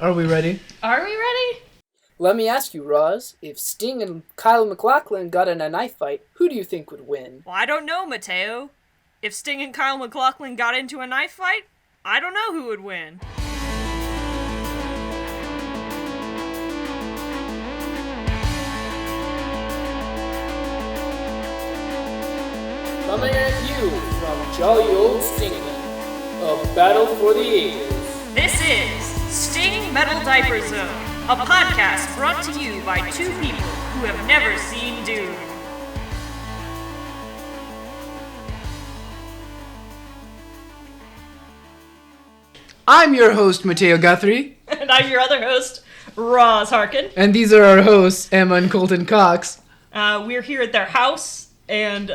Are we ready? Are we ready? Let me ask you, Roz, if Sting and Kyle MacLachlan got in a knife fight, who do you think would win? Well, I don't know, Mateo. If Sting and Kyle MacLachlan got into a knife fight, I don't know who would win. Coming at you from jolly old Stingland, a battle for the ages. This is Sting Metal Diaper Zone, a podcast brought to you by two people who have never seen Dune. I'm your host, Mateo Guthrie. And I'm your other host, Roz Harkin. And these are our hosts, Emma and Colton Cox. We're here at their house, and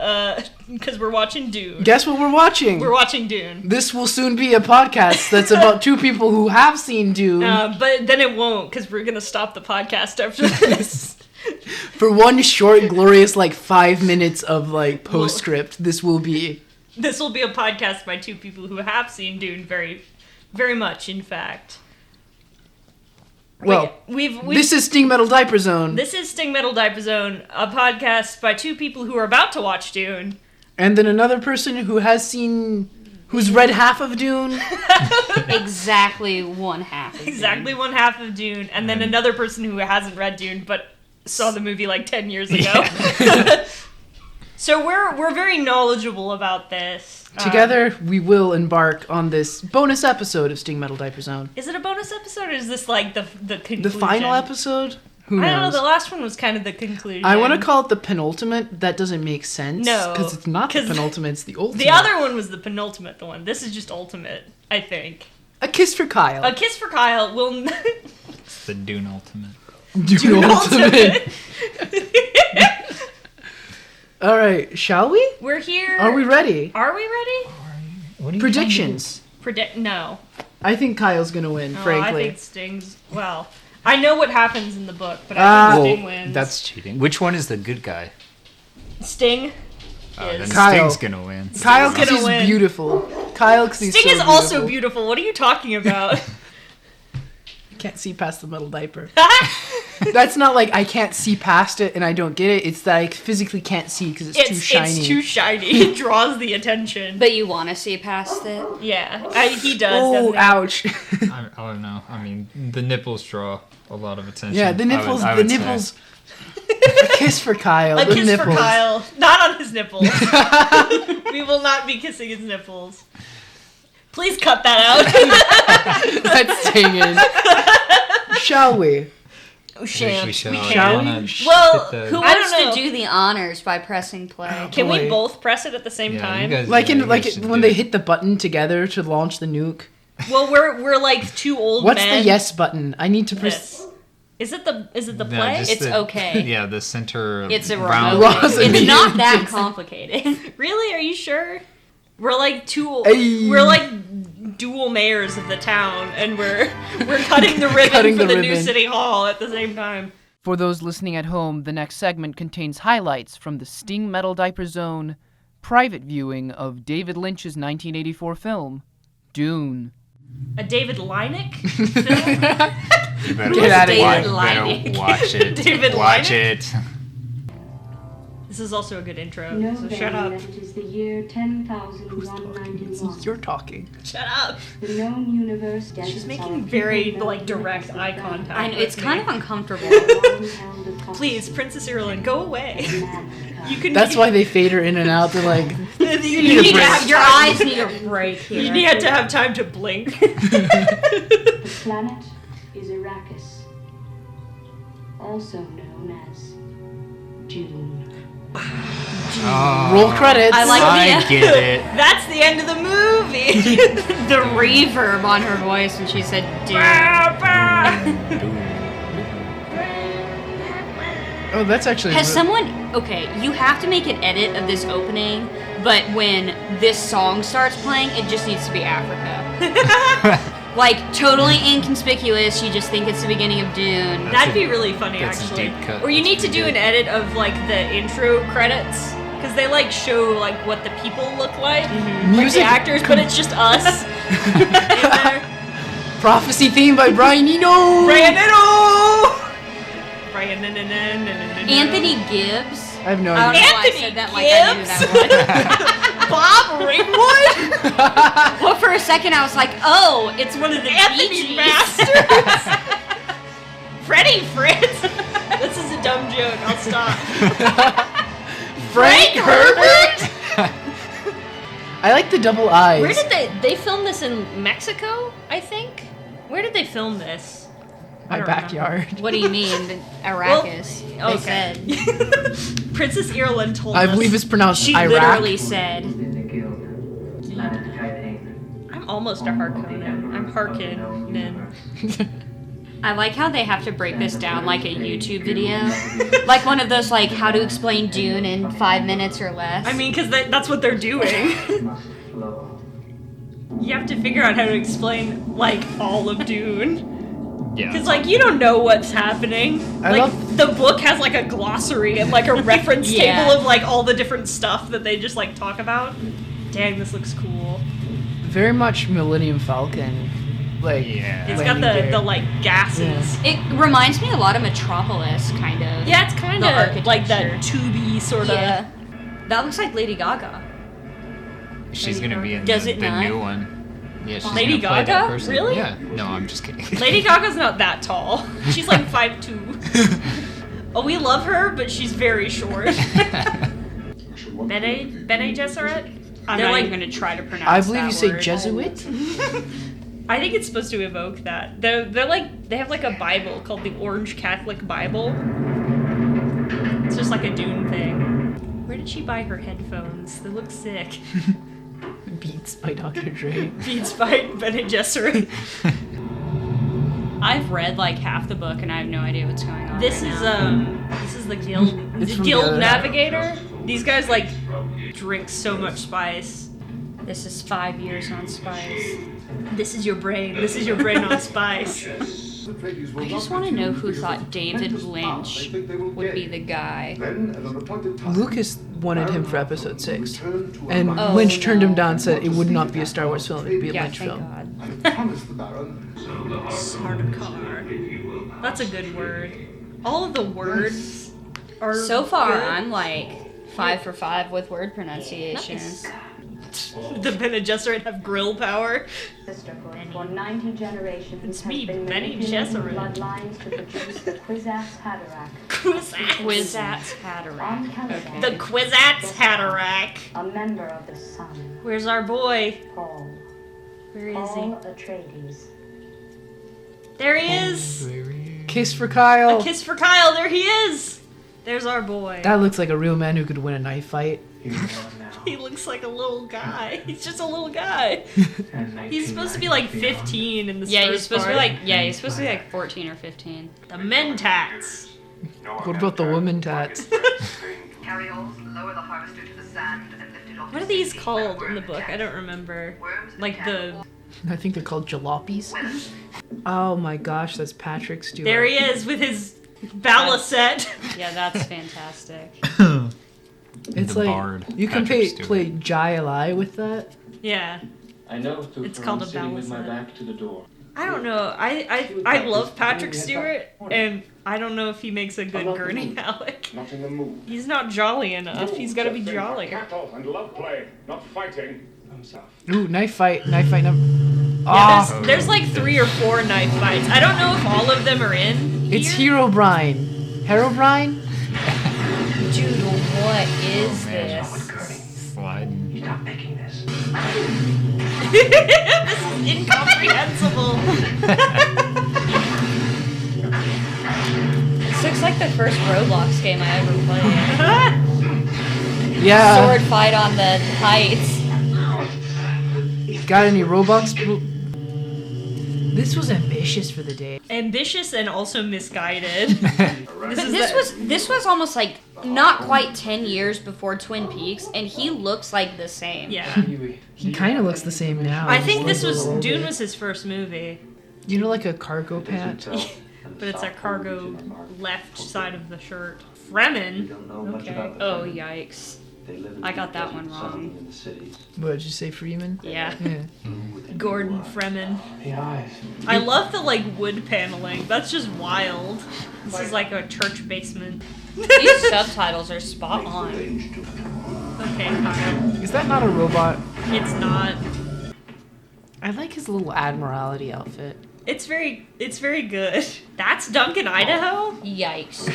because we're watching Dune. Guess what we're watching? We're watching Dune. This will soon be a podcast that's about two people who have seen Dune. But then it won't, because we're going to stop the podcast after this. For one short, glorious, 5 minutes of, postscript, this will be a podcast by two people who have seen Dune very, very much, in fact. Well, this is Sting Metal Diaper Zone. This is Sting Metal Diaper Zone, a podcast by two people who are about to watch Dune. And then another person who's read half of Dune. Exactly one half of Exactly Dune. One half of Dune. And then another person who hasn't read Dune, but saw the movie 10 years ago. Yeah. So we're very knowledgeable about this. Together, we will embark on this bonus episode of Sting Metal Diaper Zone. Is it a bonus episode, or is this the conclusion? The final episode? Who knows? I don't know, the last one was kind of the conclusion. I want to call it the penultimate. That doesn't make sense. No. Because it's not the penultimate, it's the ultimate. The other one was the penultimate one. This is just ultimate, I think. A kiss for Kyle. A kiss for Kyle will... It's the Dune ultimate. Dune ultimate. All right, shall we? We're here. Are we ready? Are we ready? What are you Predictions. No. I think Kyle's gonna win, frankly. I think Sting's... Well, I know what happens in the book, but I think Sting wins. That's cheating. Which one is the good guy? Sting Then is... Kyle. Sting's gonna win. Kyle, because he's beautiful. Kyle, because he's Sting so is beautiful. also beautiful. What are you talking about? Can't see past the metal diaper. That's not I can't see past it and I don't get it. It's that I physically can't see because it's too shiny. It's too shiny. It draws the attention. But you want to see past it? Yeah, he does. Oh, ouch. I don't know. I mean, the nipples draw a lot of attention. Yeah, the nipples. I would the nipples. A kiss for Kyle. A the kiss nipples. for Kyle. Not on his nipples. We will not be kissing his nipples. Please cut that out. That's staying in. Shall we? We shall. Shall we? Well, Who I wants don't know. to do the honors by pressing play? Can we Boy. both press it at the same time? You guys, When they hit the button together to launch the nuke. Well, we're two old What's men. the yes button? I need to press. This. Is it the play? It's okay. Yeah, the center. It's a round. remote. Rosa It's not that Jason. complicated. Really? Are you sure? We're two. Hey. We're dual mayors of the town, and we're cutting the ribbon Cutting for the the new ribbon. city hall at the same time. For those listening at home, the next segment contains highlights from the Sting Metal Diaper Zone private viewing of David Lynch's 1984 film, Dune. A David Lynch film? You better, Get outta here. David Lynch. watch it. David watch Lynch? it. This is also a good intro, Know so then shut up. that it is the year 10,191. You're talking. Shut up. The known universe She's deserts making our very people direct eye contact. I know, it's with kind me. of uncomfortable. Please, Princess Irulan, go away. You can. That's why they fade her in and out. They're like, you need a need to break. have Your time- eyes need a break here. You need to have time to blink. The planet is Arrakis, also known as Dune. Oh, roll credits. I like I get it. That's the end of the movie. the reverb on her voice when she said, dude. Oh, that's actually. Has someone... Okay, you have to make an edit of this opening, but when this song starts playing, it just needs to be Africa. Totally inconspicuous, you just think it's the beginning of Dune. That'd be really funny, that's a actually. deep cut. Or you need That's to do pretty an edit of the intro credits, because they show what the people look like, Music the actors, but it's just us in there. Prophecy theme by Brian Eno. Brian Eno! Anthony Gibbs. I have no I don't idea. know why I Anthony said that like I knew that one. Bob Ringwood? Well, for a second I was like, oh, it's one of the Bee Anthony Gees. Masters? Freddie Fritz? This is a dumb joke. I'll stop. Frank Herbert. I like the double eyes. Where did they film this in Mexico, I think? Where did they film this? My backyard. What do you mean, Arrakis? Well, They said. Princess Ireland told I us. believe it's pronounced She Iraq. literally said. I'm almost a Harkonnen. I'm Harkonnen. I like how they have to break this down like a YouTube video. Like one of those, like, how to explain Dune in 5 minutes or less. I mean, because that's what they're doing. You have to figure out how to explain, like, all of Dune. Yeah. Because, like, you don't know what's happening. I Like, love- the book has, like, a glossary and, like, a reference Yeah. table of, like, all the different stuff that they just, like, talk about. Dang, this looks cool. Very much Millennium Falcon. Like, Yeah. It's got landing the gear. like, gases. It reminds me a lot of Metropolis, kind of. Yeah, it's kind The of like that architecture. tubey sort of. Yeah. That looks like Lady Gaga. She's gonna be in Does the it not? new one. Yeah, she's Lady gonna play that Gaga? person. Really? Yeah. No, I'm just kidding. Lady Gaga's not that tall. She's like 5'2". Oh, we love her, but she's very short. Bene Gesserit? I'm They're not like, even going to try to pronounce I believe that you say word. Jesuit. I think it's supposed to evoke that. They're like, they have like a Bible called the Orange Catholic Bible. It's just like a Dune thing. Where did she buy her headphones? They look sick. Beats by Dr. Dre. Beats by Bene Gesserit. I've read like half the book and I have no idea what's going on. This right is now. this is the guild It's the from guild the- navigator. These guys like drink so much spice. This is 5 years on Spice. This is your brain. This is your brain on spice. I just want to know who thought David Lynch would be the guy. Lucas wanted him for episode 6. And Oh, Lynch turned him no. down and said it would not be a Star Wars film, it would be a Yeah, Lynch thank film. God. Sardaukar. That's a good word. All of the words are So far, good. I'm like 5 for 5 with word pronunciation. Nice. The Bene Gesserit have grill power. Sisterhood for 90 generations It's has me, been Benny manipulating Gesserit. bloodlines to produce the Kwisatz Haderach. Kwisatz Haderach. On Caliban, The Kwisatz Haderach. a member of the Sun, Where's our boy? Paul. Where is Paul he? Atreides. There he is. Kiss for Kyle! A kiss for Kyle. There he is. There's our boy. That looks like a real man who could win a knife fight. He looks like a little guy. He's just a little guy. He's supposed to be like 15 in this Yeah, first he's supposed to be part. like he's supposed to be like 14 or 15. The Mentats. What about the woman tats? Carry-alls, lower the harvester to the sand and lift it off. What are these called in the book? I don't remember. Like the. I think they're called jalopies. Oh my gosh, that's Patrick Stewart. There he is with his balisette. Yeah, that's fantastic. It's The like bard, you can Patrick Stewart. play Jai Lai with that. Yeah. I know too It's from called a sitting with my balisette. back to the door. I don't know. I love Patrick Stewart, and I don't know if he makes a good Gurney Halleck. Not in the mood. He's not jolly enough. He's got to be jollier. Cattle and love play, not fighting. Ooh, knife fight number. Yeah, Ah, there's like 3 or 4 knife fights. I don't know if all of them are in. it's here. Herobrine. Herobrine? Dude, what is Oh, man. this? Sliding. Stop making this. This is incomprehensible. This looks like the first Roblox game I ever played. Yeah. Sword fight on the heights. Got any Robux? This was ambitious for the day. Ambitious and also misguided. This was almost like not quite 10 years before Twin Peaks, and he looks like the same. Yeah. He kind of looks the same now. I think Just this like a was little Dune bit. was his first movie, You know, like a cargo pant. but it's a cargo left side of the shirt. Fremen. Don't know much Okay. about the Oh, family. yikes. I got that one wrong. What did you say, Freeman? Yeah. Yeah. Gordon Freeman. The eyes. I love the wood paneling. That's just wild. This is like a church basement. These subtitles are spot on. Okay, Kyle. Is that not a robot? It's not. I like his little Admiralty outfit. It's very good. That's Duncan, Idaho? Yikes.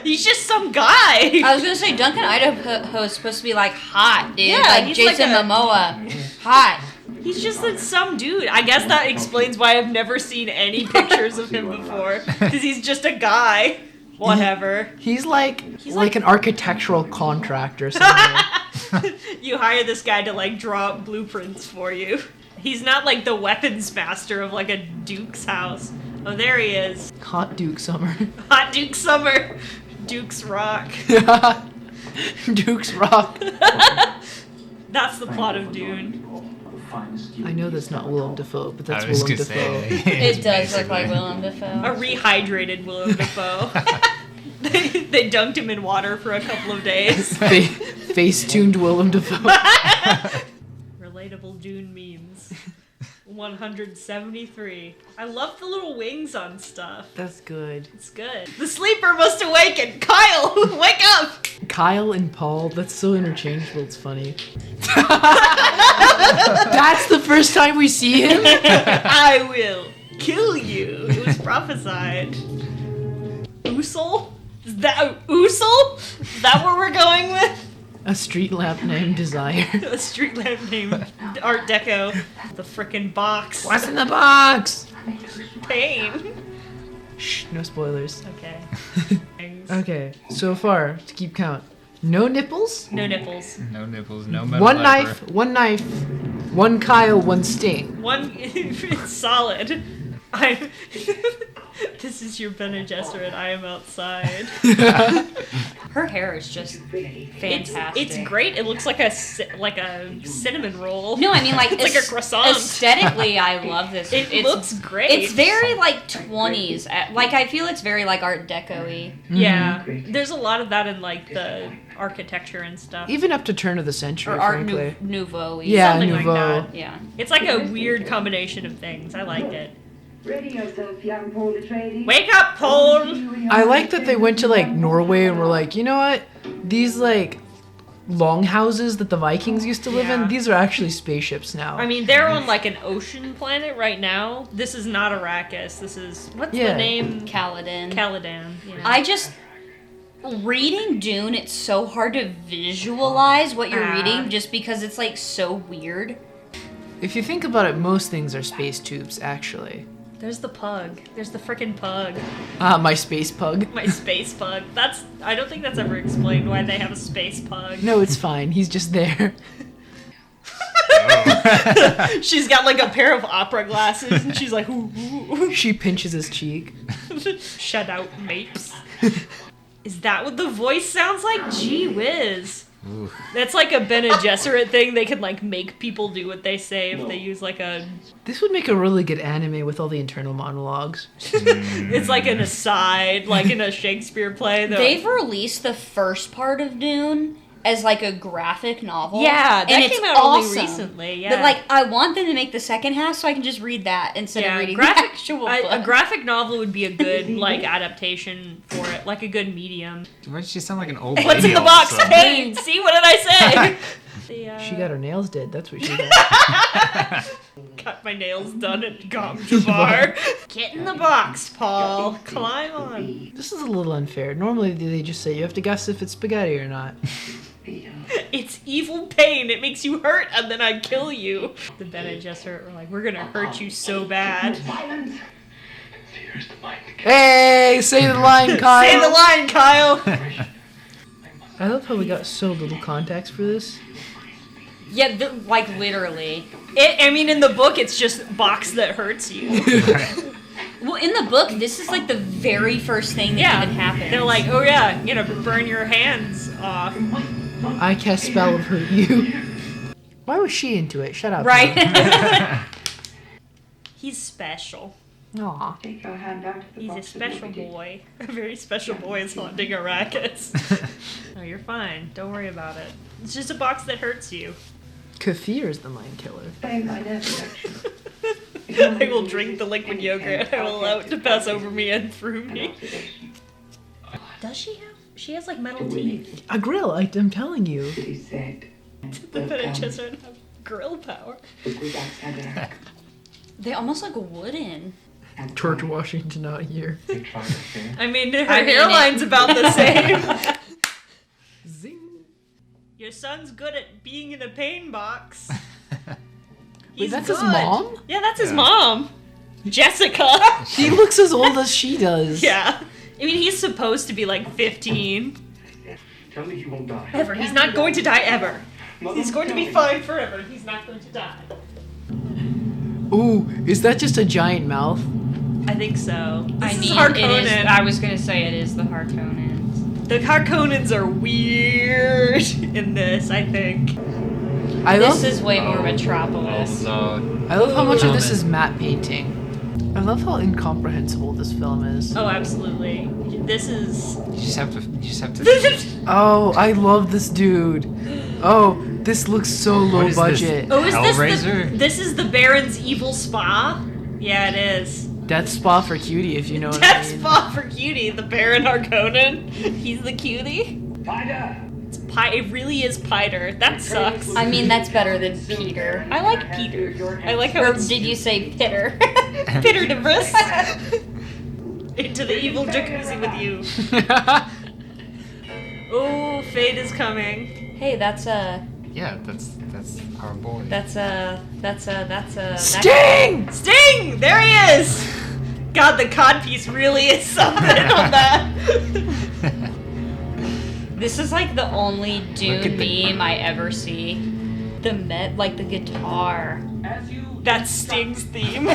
He's just some guy. I was gonna say Duncan Idaho is supposed to be like hot, dude. Yeah, like he's Jason like a- Momoa. Hot. He's just some dude. I guess that explains why I've never seen any pictures of him before. Because he's just a guy. Whatever. He's like an architectural contractor somewhere. You hire this guy to draw up blueprints for you. He's not like the weapons master of a Duke's house. Oh, there he is. Hot Duke Summer. Hot Duke Summer. Duke's Rock. Duke's Rock. That's the plot of Dune. I know that's not Willem Dafoe, but that's I was Willem gonna Dafoe. say. It does look like Willem A Dafoe. rehydrated Willem Dafoe. They dunked him in water for a couple of days. Face-tuned Willem Dafoe. Relatable Dune memes. 173. I love the little wings on stuff. That's good. It's good. The sleeper must awaken. Kyle, wake up! Kyle and Paul, that's so interchangeable, it's funny. That's the first time we see him? I will kill you. It was prophesied. Usul? Is that Usul? Is that what we're going with? A street lamp named Desire. A street lamp named Art Deco. The frickin' box. What's in the box? Pain. Shh, no spoilers. Okay. Thanks. Okay, so far, to keep count. No nipples, No nipples. No nipples, no metal one diaper. knife, one Kyle, one Sting. One, it's solid. This is your Bene Gesserit. I am outside. Her hair is just fantastic. It's great. It looks like a cinnamon roll. No, I mean it's like a croissant. Aesthetically, I love this. It looks great. It's very 20s. I feel it's very Art Deco-y. Yeah. There's a lot of that in the architecture and stuff. Even up to turn of the century, Or Art frankly. Nouveau-y. Yeah, Something Nouveau. like that. Yeah. It's like a weird combination of things. I liked it. Ready yourself, young Polish lady. Wake up, Paul! I like that they went to Norway and were like, you know what? These longhouses that the Vikings used to live Yeah. in, these are actually spaceships now. I mean, they're on an ocean planet right now. This is not Arrakis. This is what's Yeah. the name? Caladan. Caladan. Yeah. Reading Dune, it's so hard to visualize what you're Ah. reading just because it's so weird. If you think about it, most things are space tubes, actually. There's the pug. There's the frickin' pug. My space pug. My space pug. I don't think that's ever explained why they have a space pug. No, it's fine. He's just there. She's got a pair of opera glasses and she's like, ooh, ooh, ooh. She pinches his cheek. Shut out, mapes. Is that what the voice sounds like? Gee whiz. Ooh. That's a Bene Gesserit thing. They could make people do what they say if they use a... This would make a really good anime with all the internal monologues. It's an aside, in a Shakespeare play. They've released the first part of Dune as a graphic novel. Yeah, that and came it's out awesome. only recently. Yeah. But I want them to make the second half so I can just read that instead of reading the actual book. A graphic novel would be a good adaptation for it, a good medium. Why does she sound like an old lady? What's in the all box? of a sudden? Pain. See, what did I say? She got her nails did. That's what she did. Got my nails done at Gom Jabbar. Get in the box, Paul. Climb on. This is a little unfair. Normally they just say you have to guess if it's spaghetti or not. It's evil pain. It makes you hurt, and then I kill you. The Bene Gesserit were we're gonna hurt you so bad. Hey, say the line, Kyle. Say the line, Kyle. I love how we got so little context for this. Yeah, literally. In the book, it's just box that hurts you. Well, in the book, this is the very first thing that even happens. They're oh yeah, burn your hands off. I cast spell of hurt you. Why was she into it? Shut up. Right? Kyle. He's special. Aw. Take your hand out of the He's a box of special Wiggy. boy. A very special boy is haunting Arrakis. No, you're fine. Don't worry about it. It's just a box that hurts you. Kathir is the mind killer. Paying my nerve reaction. I will drink the liquid yogurt. I will allow it to pass over me and through me. Does she have? She has like metal teeth. A grill, I'm telling you. He said, The Benedictines don't have grill power. They almost look wooden. George Washington out here. I mean, her I mean, hairline's about the same. Zing. Your son's good at being in a pain box. Wait, He's that's his good. mom? Yeah, that's his mom. Jessica. He looks as old as she does. Yeah. I mean, he's supposed to be like 15. Tell me you won't die. Ever. He's not going to die ever. He's going to be fine forever. He's not going to die. Ooh, is that just a giant mouth? I think so. This I is mean, Harkonnen. it is. I was gonna say it is the Harkonnens. The Harkonnens are weird in this, I think. I This love, is way more Metropolis. Oh, no. I love how much of this Comment. is matte painting. I love how incomprehensible this film is. Oh, absolutely. This is. You just have to. Oh, I love this dude. Oh, this looks so low What is this? budget. Oh, is Hellraiser? this is the Baron's evil spa? Yeah, it is. Death spa for cutie, if you know what I Death mean. spa for cutie, the Baron Harkonnen. He's the cutie. Spider! It really is Piter. That sucks. I mean, that's better than Peter. I like Peter. I like how Or it's did you say Pitter? Peter DeVries. Into the evil jacuzzi with you. Oh, fate is coming. Hey, that's Yeah, that's our boy. that's Sting! Sting! There he is! God, the codpiece really is something on that. This is like the only Look Dune at the- meme I ever see. The the guitar. That's Sting's theme.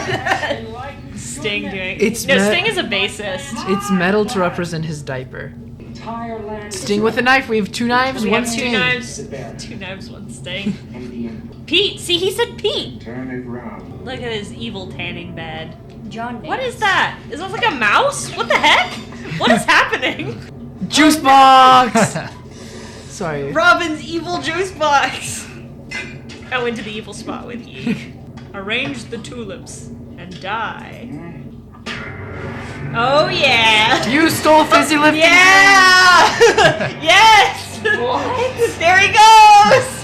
Sting doing. It's no, me- Sting is a bassist. It's metal to represent his diaper. Entire land Sting with a knife. We have two knives, We one have two Sting. knives, one Sting. Pete! See, he said Pete! Turn it round. Look at his evil tanning bed. John. What is that? Is that like a mouse? What the heck? What is happening? Juice box! Sorry. Robin's evil juice box! Go into the evil spot with ye. Arrange the tulips and die. Oh yeah! You stole fizzy lifting. Yeah! Yes! What? There he goes!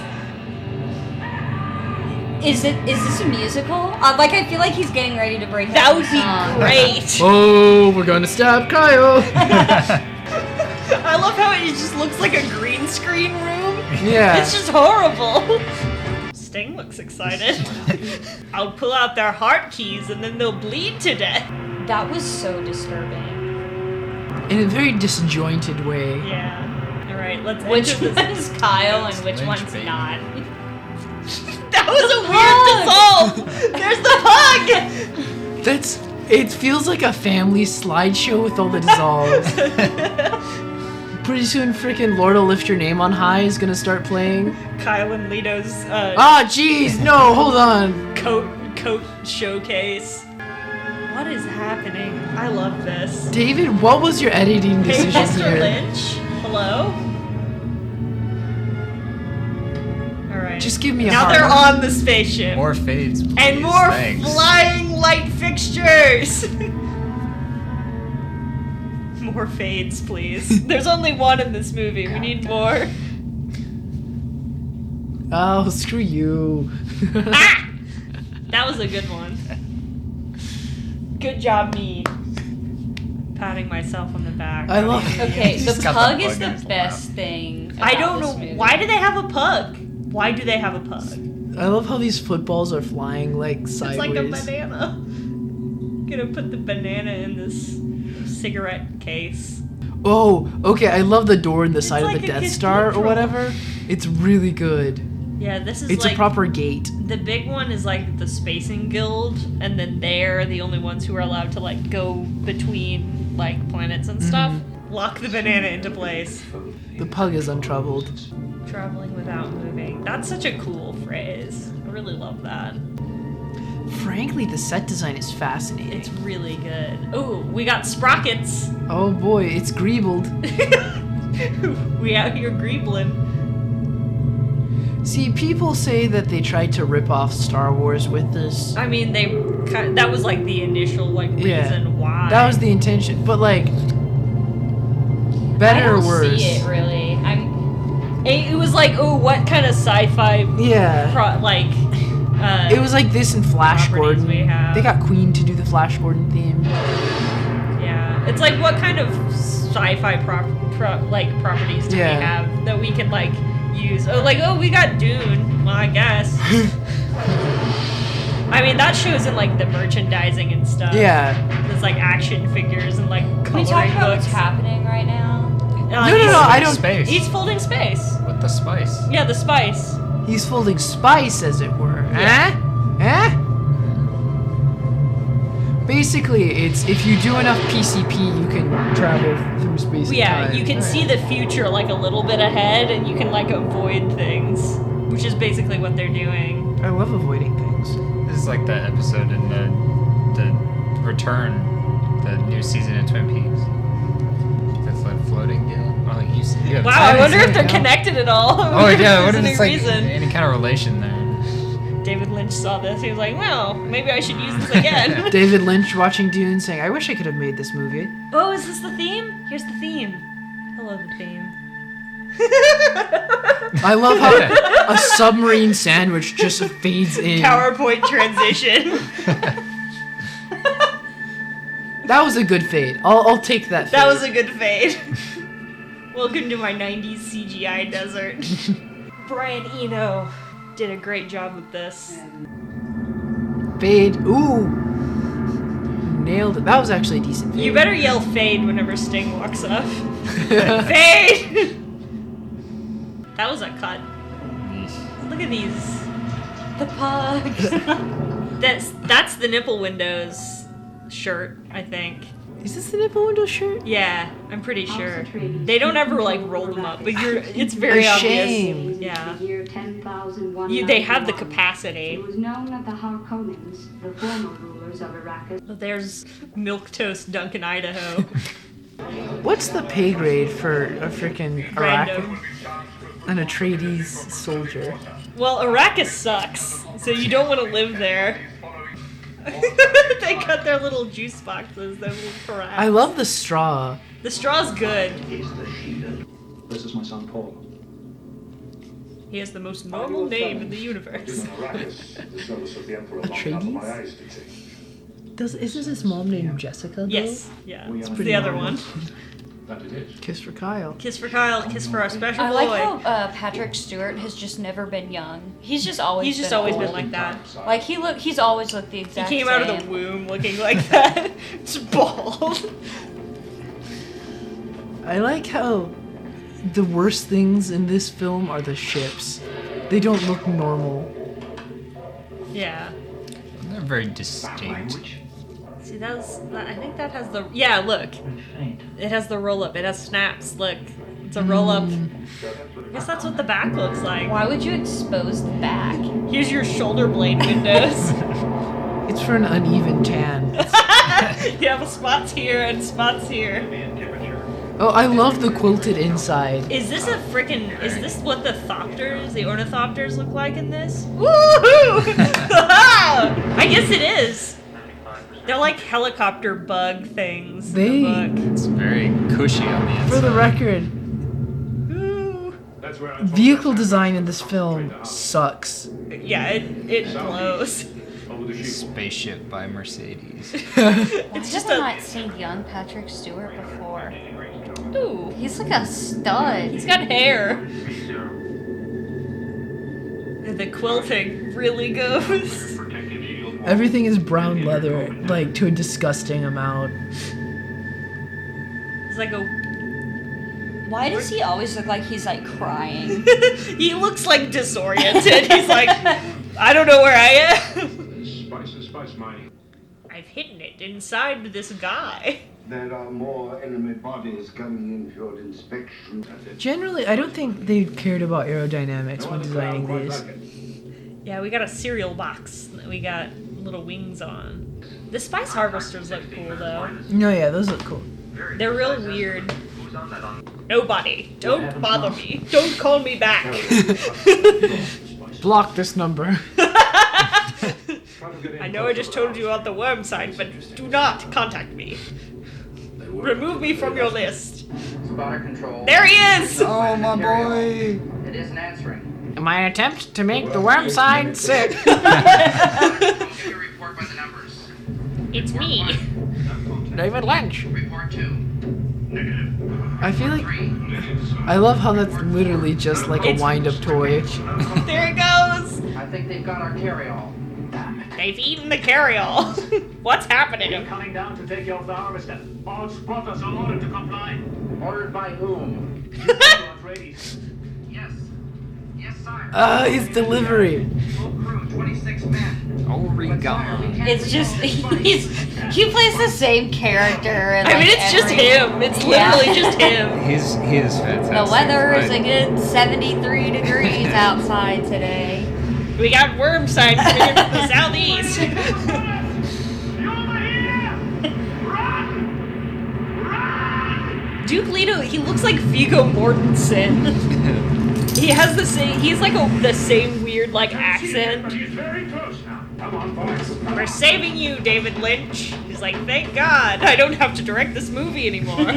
Is this a musical? Like I feel like he's getting ready to break That out would in be song. great. Oh, we're gonna stab Kyle. I love how it just looks like a green screen room. Yeah. It's just horrible. Sting looks excited. I'll pull out their heart keys and then they'll bleed to death. That was so disturbing. In a very disjointed way. Yeah. Alright, let's Which enter this. one's Kyle and which Lynch, one's baby. not? That was a weird dissolve! There's the pug! It feels like a family slideshow with all the dissolves. Pretty soon freaking Lord'll Lift Your Name on High is gonna start playing. Kyle and Lito's Ah, jeez, no, hold on. coat showcase. What is happening? I love this. David, what was your editing Hey, decision Mr. here? Lynch. Hello? Alright. Just give me a Now heart. they're on the spaceship. More fades, please. And more Thanks. flying light fixtures! More fades, please. There's only one in this movie. We need more. Oh, screw you. Ah! That was a good one. Good job, me. Patting myself on the back. I love it. Okay, He's the got the pug is bug in the his best thing. I about don't this know. movie. Why do they have a pug? Why do they have a pug? I love how these footballs are flying like sideways. It's like a banana. Gonna put the banana in this cigarette case. Oh, okay, I love the door in the side like of the a Death Star or cathedral. whatever. It's really good. Yeah, this is It's like a proper gate. the big one is like the Spacing Guild, and then they're the only ones who are allowed to like go between like planets and stuff. Lock the banana into place. The pug is untroubled. Traveling without moving. That's such a cool phrase. I really love that. Frankly, the set design is fascinating. It's really good. Oh, we got sprockets. Oh boy, it's greebled. We out here greebling. See, people say that they tried to rip off Star Wars with this. I mean, that was like the initial like reason why. That was the intention, but like, better or worse? I don't see it really. It was like, oh, what kind of sci-fi? Yeah. It was like this and Flash properties Gordon. we have. They got Queen to do the Flash Gordon theme. Yeah, it's like what kind of sci-fi properties do we have that we can like use? Oh, we got Dune. Well, I guess. I mean, that shows in like the merchandising and stuff. Yeah. There's like action figures and like Can we talk coloring about what's books. happening right now? No, I don't. Space. He's folding space. With the spice. Yeah, the spice. He's folding spice, as it were. Yeah. Basically, it's if you do enough PCP, you can travel through space. Yeah, and time. you can see the future like a little bit ahead, and you can like avoid things, which is basically what they're doing. I love avoiding things. This is like that episode in the Return, the new season of Twin Peaks. That's like floating deal. Oh, you have Wow, time. I wonder if they're connected at all. Oh yeah, what if There's it's any like reason. any kind of relation there? David Lynch saw this. He was like, well, maybe I should use this again. David Lynch watching Dune saying, I wish I could have made this movie. Oh, is this the theme? Here's the theme. I love the theme. I love how a submarine sandwich just fades in. PowerPoint transition. That was a good fade. I'll take that fade. That was a good fade. Welcome to my 90s CGI desert. Brian Eno did a great job with this. Fade. Ooh. Nailed it. That was actually a decent fade. You better yell fade whenever Sting walks up. Fade! That was a cut. Look at these. The pugs. That's the nipple windows shirt, I think. Is this the nipple window shirt? Yeah, I'm pretty sure. They don't ever like roll them up, but it's very A obvious. shame. Yeah. The year 10,191. They have the capacity. It was known that the Harkonnens, the former rulers of Arrakis, But there's milk toast Duncan, Idaho. What's the pay grade for a freaking Random. an Atreides soldier? Well, Arrakis sucks, so you don't want to live there. They cut their little juice boxes, their little corrals. I love the straw. The straw's good. This is my son Paul. He has the most normal name in the universe. Atreides? Isn't his mom named Jessica? Though? Yes, yeah. It's pretty the other normal. one. That it is. Kiss for Kyle. Kiss for Kyle, kiss for our special I boy. like how Patrick Stewart has just never been young. He's just always He's always old. been like that. Like he's always looked the exact He same. came out of the womb looking like that. It's bald. I like how the worst things in this film are the ships. They don't look normal. Yeah. They're very distinct. See, I think that has the, yeah, look. It has the roll up. It has snaps. Look. It's a roll up. I guess that's what the back looks like. Why would you expose the back? Here's your shoulder blade windows. It's for an uneven tan. You have spots here and spots here. Oh, I love the quilted inside. Is this what the ornithopters look like in this? Woohoo! I guess it is. They're like helicopter bug things in the book. It's very cushy on the inside. For the record, Ooh. vehicle design in this film sucks. Yeah, it blows. Spaceship by Mercedes. It's just I've a. not seen young Patrick Stewart before. Ooh. He's like a stud. He's got hair. The quilting really goes. Everything is brown leather, like to a disgusting amount. It's like a. Why does he always look like he's like crying? He looks like disoriented. He's like, I don't know where I am. Spice, mine. I've hidden it inside this guy. There are more enemy bodies coming in for your inspection. Generally, I don't think they cared about aerodynamics when designing these. Yeah, we got a cereal box. We got little wings on. The spice harvesters look cool though. No, yeah, those look cool. They're real weird. Nobody, don't bother me. Don't call me back. Block this number. I know I just told you about the worm sign, but do not contact me. Remove me from your list. Spotter control. There he is! Oh, my boy! It isn't answering. In my attempt to make the worm sign sick. Give a report by the numbers. It's me. David Lynch. Report 2. I feel like I love how that's literally just like a wind-up toy. There it goes! I think they've got our carry-all. They've eaten the carry-all. What's happening? Coming down to take you off the harvester. All spotters are ordered to comply. Ordered by whom? Atreides. Yes. Yes, sire. His delivery. Full crew, 26 men. Oregon. It's just he plays the same character. In, I like, mean, it's just him. It's literally just him. He is fantastic. The weather is a Like, good 73 degrees outside today. We got worm signs coming in from the southeast. Duke Leto, he looks like Viggo Mortensen. He has the same. He's like the same weird like accent. He's very close now. Come on, boys. We're saving you, David Lynch. He's like, thank God, I don't have to direct this movie anymore.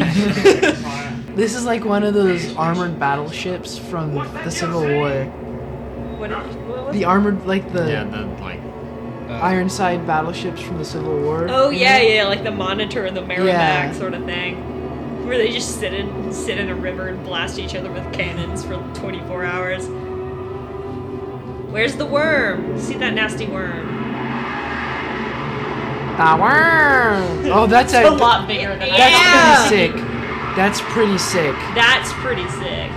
This is like one of those armored battleships from the Civil War. what was The armored, like the yeah, the like. Ironside battleships from the Civil War. Oh yeah, like the Monitor and the Merrimack Yeah. sort of thing. Where they just sit in a river and blast each other with cannons for 24 hours. Where's the worm? See that nasty worm? Ah, worm! Oh, that's A lot bigger than That's pretty sick. That's pretty sick. That's pretty sick.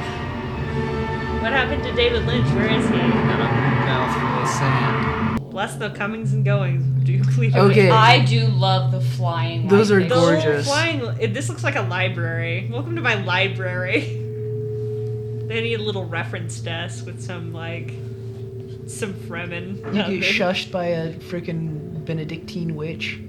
What happened to David Lynch? Where is he? Got a mouthful of sand. Bless the comings and goings of Duke Leto. Okay. I do love the flying. Those light are The fixtures. little gorgeous. flying. This looks like a library. Welcome to my library. They need a little reference desk with some Fremen. You get shushed by a freaking Benedictine witch.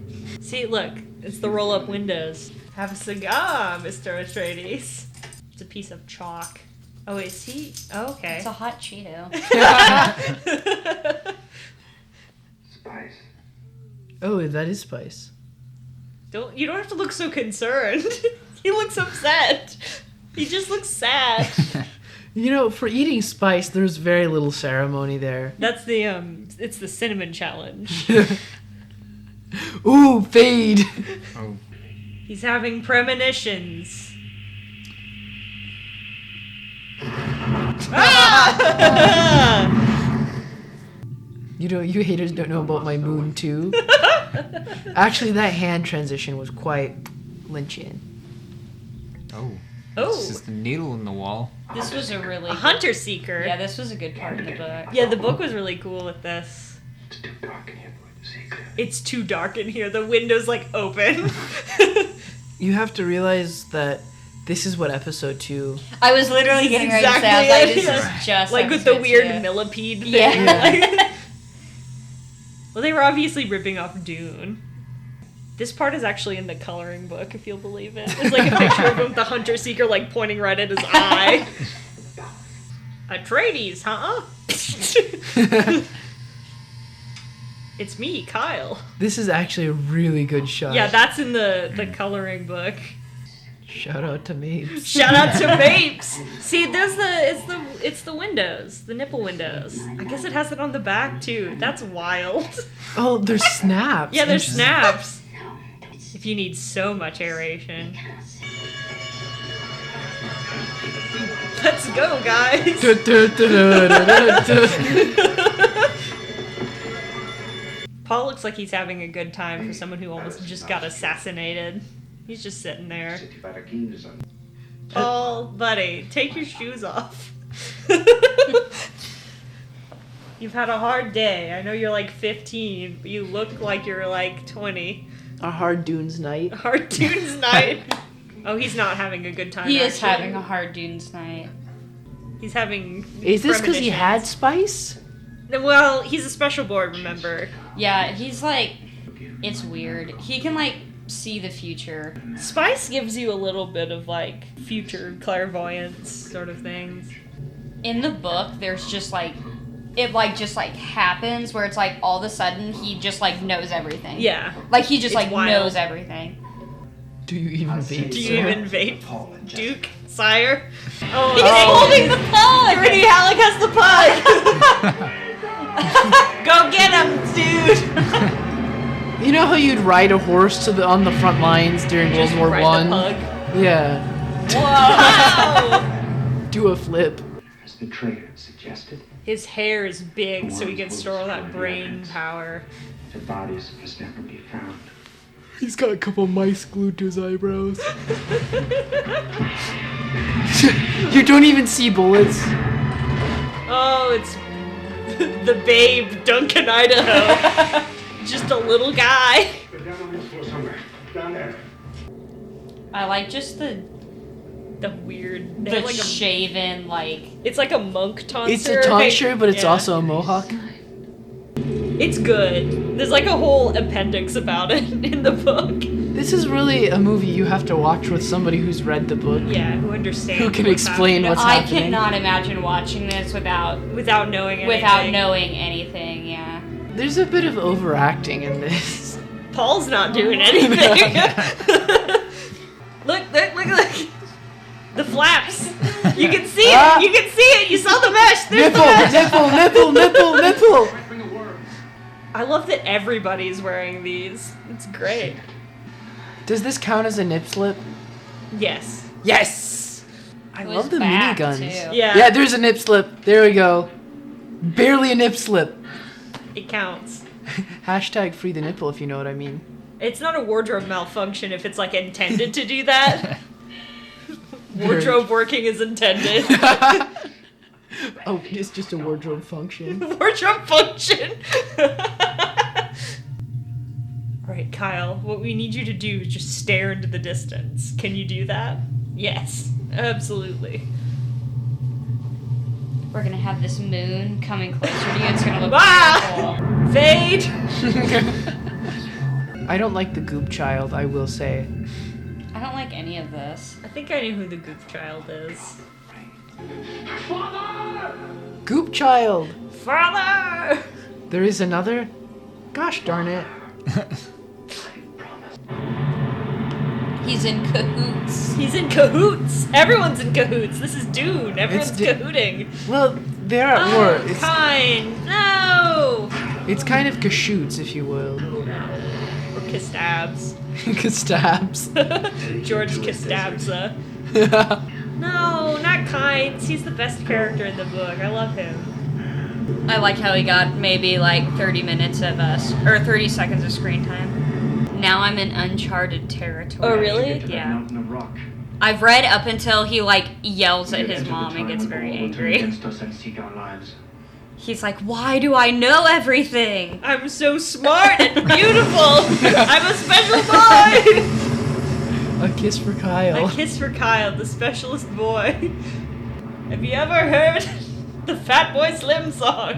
See, look, it's the roll-up windows. Have a cigar, Mr. Atreides. It's a piece of chalk. Oh, is he? Oh, okay. It's a hot Cheeto. Spice. Oh, that is spice. You don't have to look so concerned. He looks upset. He just looks sad. You know, for eating spice, there's very little ceremony there. That's the it's the cinnamon challenge. Ooh, fade. Oh. He's having premonitions. You haters don't know about my moon too. Actually, that hand transition was quite Lynchian. Oh. Oh. It's just a needle in the wall. This was a really A hunter seeker. Yeah, this was a good part of the book. Yeah, the book was really cool with this. It's too dark in here to see clearly. It's too dark in here. The window's like open. You have to realize that this is what episode 2. I was literally getting ready to say, I was like, this is just like with the episode weird 2. millipede thing. Yeah. Well, they were obviously ripping off Dune. This part is actually in the coloring book, if you'll believe it. It's like a picture of him with the hunter seeker like pointing right at his eye. Atreides, huh? It's me, Kyle. This is actually a really good shot. Yeah, that's in the coloring book. Shout out to me. Shout out to Vapes. See, it's the windows, the nipple windows. I guess it has it on the back too. That's wild. Oh, there's snaps. Yeah, there's snaps. If you need so much aeration. Let's go, guys. Paul looks like he's having a good time for someone who almost just got assassinated. He's just sitting there. Paul, buddy, take your shoes off. You've had a hard day. I know you're like 15, but you look like you're like 20. A hard Dunes night. Hard Dunes night. Oh, he's not having a good time. He is actually. having a hard Dunes night. He's having. Is this because he premonitions. had spice? Well, he's a special board, remember? Yeah, he's like, it's weird. He can like see the future. Spice gives you a little bit of like future clairvoyance sort of things. In the book, there's just like, it like just like happens where it's like all of a sudden he just like knows everything. Yeah. Like he just It's like wild. knows everything. Do you even vape? Do you sir? even vape, Duke? Sire? Oh, He's no. holding the pug! Gritty Halleck has the pug! Go get him, dude! You know how you'd ride a horse on the front lines during Just World War ride One? the pug. Yeah. Wow! Do a flip. As the traitor suggested, His hair is big, so he can store all that brain power. the bodies must never be found. He's got a couple mice glued to his eyebrows. You don't even see bullets. Oh, it's the babe, Duncan, Idaho. Just a little guy. Go down on this floor somewhere. Down there. I like just the Weird. They the have like shaven like. it's like a monk tonsure. It's a tonsure, but it's Yeah. also a mohawk. It's good. There's like a whole appendix about it in the book. This is really a movie you have to watch with somebody who's read the book. Yeah, who understands? Who can what's explain happening. what's I happening. cannot imagine watching this without without knowing anything. Yeah. There's a bit of overacting in this. Paul's not doing anything. Look. The flaps. You can see it. You can see it. You saw the mesh. There's the mesh. Nipple. I love that everybody's wearing these. It's great. Does this count as a nip slip? Yes. Yes! I It love was the back, miniguns. too. Yeah. Yeah, there's a nip slip. There we go. Barely a nip slip. It counts. Hashtag free the nipple if you know what I mean. It's not a wardrobe malfunction if it's like intended to do that. Wardrobe working is intended. Oh, it's just a wardrobe function. Wardrobe function. Alright, Kyle, what we need you to do is just stare into the distance. Can you do that? Yes, absolutely. We're gonna have this moon coming closer to you. It's gonna look Ah! beautiful. Fade! I don't like the goop child, I will say. I don't like any of this. I think I knew who the Goof Child is. Goop child! Father! There is another? Gosh darn it. He's in cahoots. He's in cahoots! Everyone's in cahoots! This is Dune! Everyone's It's cahooting! Well, they're at war. Oh, kind! No! It's kind of Kashoots, if you will. Or Kistabs. Stabs. George Kistabza. No, not Kynes. He's the best character in the book. I love him. I like how he got maybe like 30 minutes of us, or 30 seconds of screen time. Now I'm in uncharted territory. Oh, really? Get to that Yeah. mountain of rock. I've read up until he like yells at You've his entered the mom and time gets when very all will turn angry. against us and seek our lives. He's like, why do I know everything? I'm so smart and beautiful! I'm a special boy! A kiss for Kyle. A kiss for Kyle, the specialist boy. Have you ever heard the Fat Boy Slim song?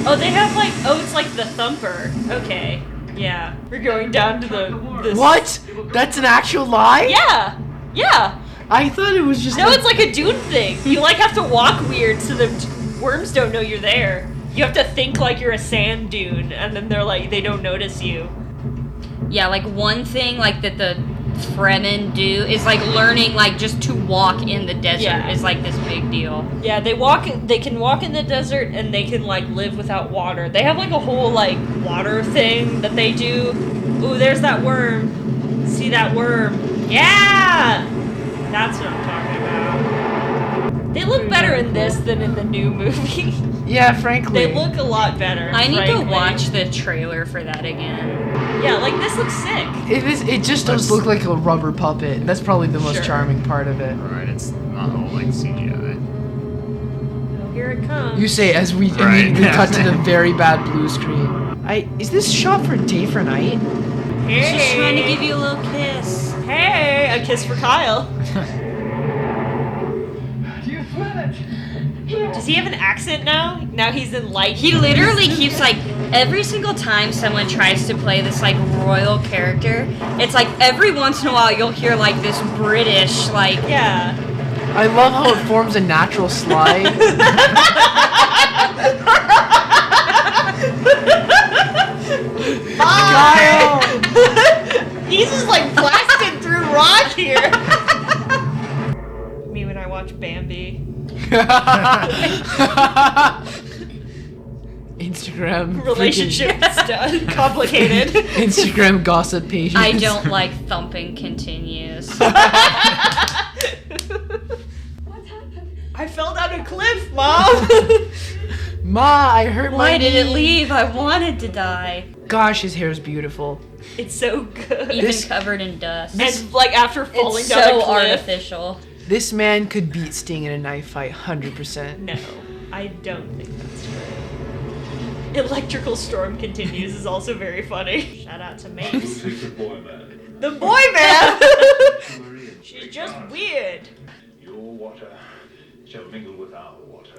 Oh, they have like, it's like the Thumper. Okay, yeah. We're going down to the What? That's an actual lie? Yeah! I thought it was just No, it's like a Dune thing. You like have to walk weird so the worms don't know you're there. You have to think like you're a sand dune, and then they don't notice you. Yeah, like one thing like that the Fremen do is like learning like just to walk in the desert Yeah. is like this big deal. Yeah, they can walk in the desert and they can like live without water. They have like a whole like water thing that they do. Ooh, there's that worm. See that worm? Yeah! That's what I'm talking about. They look better in this than in the new movie. Yeah, frankly. They look a lot better. I need frankly. to watch the trailer for that again. Yeah, like this looks sick. It just does look like a rubber puppet. That's probably the most Sure. charming part of it. Right, it's not all like CGI. Oh, here it comes. You say as we Right. immediately cut to the very bad blue screen. Is this shot for day for night? Hey. She's trying to give you a little kiss. Hey, a kiss for Kyle. You smell it! Does he have an accent now? Now he's enlightened. He literally keeps like every single time someone tries to play this like royal character, it's like every once in a while you'll hear like this British like Yeah. I love how it forms a natural slide. Kyle! He's just like blasting through rock here. Me when I watch Bambi. Instagram Relationship stuff. Complicated. Instagram gossip pages. I don't like thumping continues. I fell down a cliff, Mom. Ma, I hurt my Why did it knee. leave? I wanted to die. Gosh, his hair is beautiful. It's so good. Even This- covered in dust. And like after falling It's down so a cliff. artificial. This man could beat Sting in a knife fight 100%. No, I don't think that's true. Electrical Storm Continues is also very funny. Shout out to Mace. Take the boy, man. The boy man! She's just weird. Your water shall mingle with our water.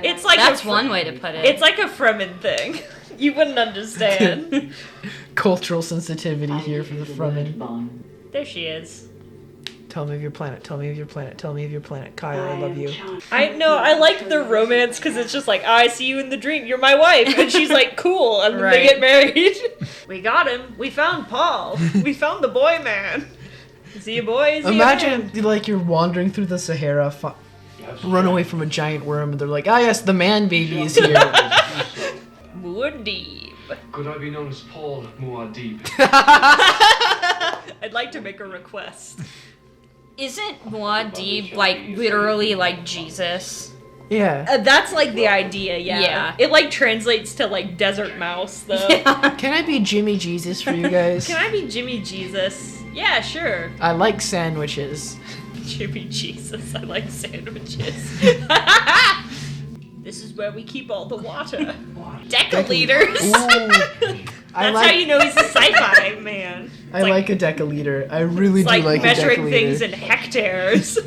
It's like That's a one way to put it. It's like a Fremen thing. You wouldn't understand. Cultural sensitivity here for the Fremen. There she is. Tell me of your planet. Tell me of your planet. Tell me of your planet. Kyle, I love you. I know, I like the romance because it's just like, I see you in the dream, you're my wife. And she's like, cool, and then they Right. get married. We got him. We found Paul. We found the boy man. Is he a boy? Is he a man? Imagine like you're wandering through the Sahara, run away from a giant worm, and they're like, "Ah, yes, the man baby is here." Muad'Dib. Could I be known as Paul Muad'Dib? I'd like to make a request. Isn't Muad'Dib like literally like Jesus? Yeah. That's like the idea, yeah. Yeah. It like translates to like desert mouse though. Can I be Jimmy Jesus for you guys? Can I be Jimmy Jesus? Yeah, sure. I like sandwiches. Jimmy Jesus, I like sandwiches. This is where we keep all the water. Decaliters. Ooh. That's how you know he's a sci-fi man. I like a decaliter. I really It's do like like a measuring decaliter. things in hectares.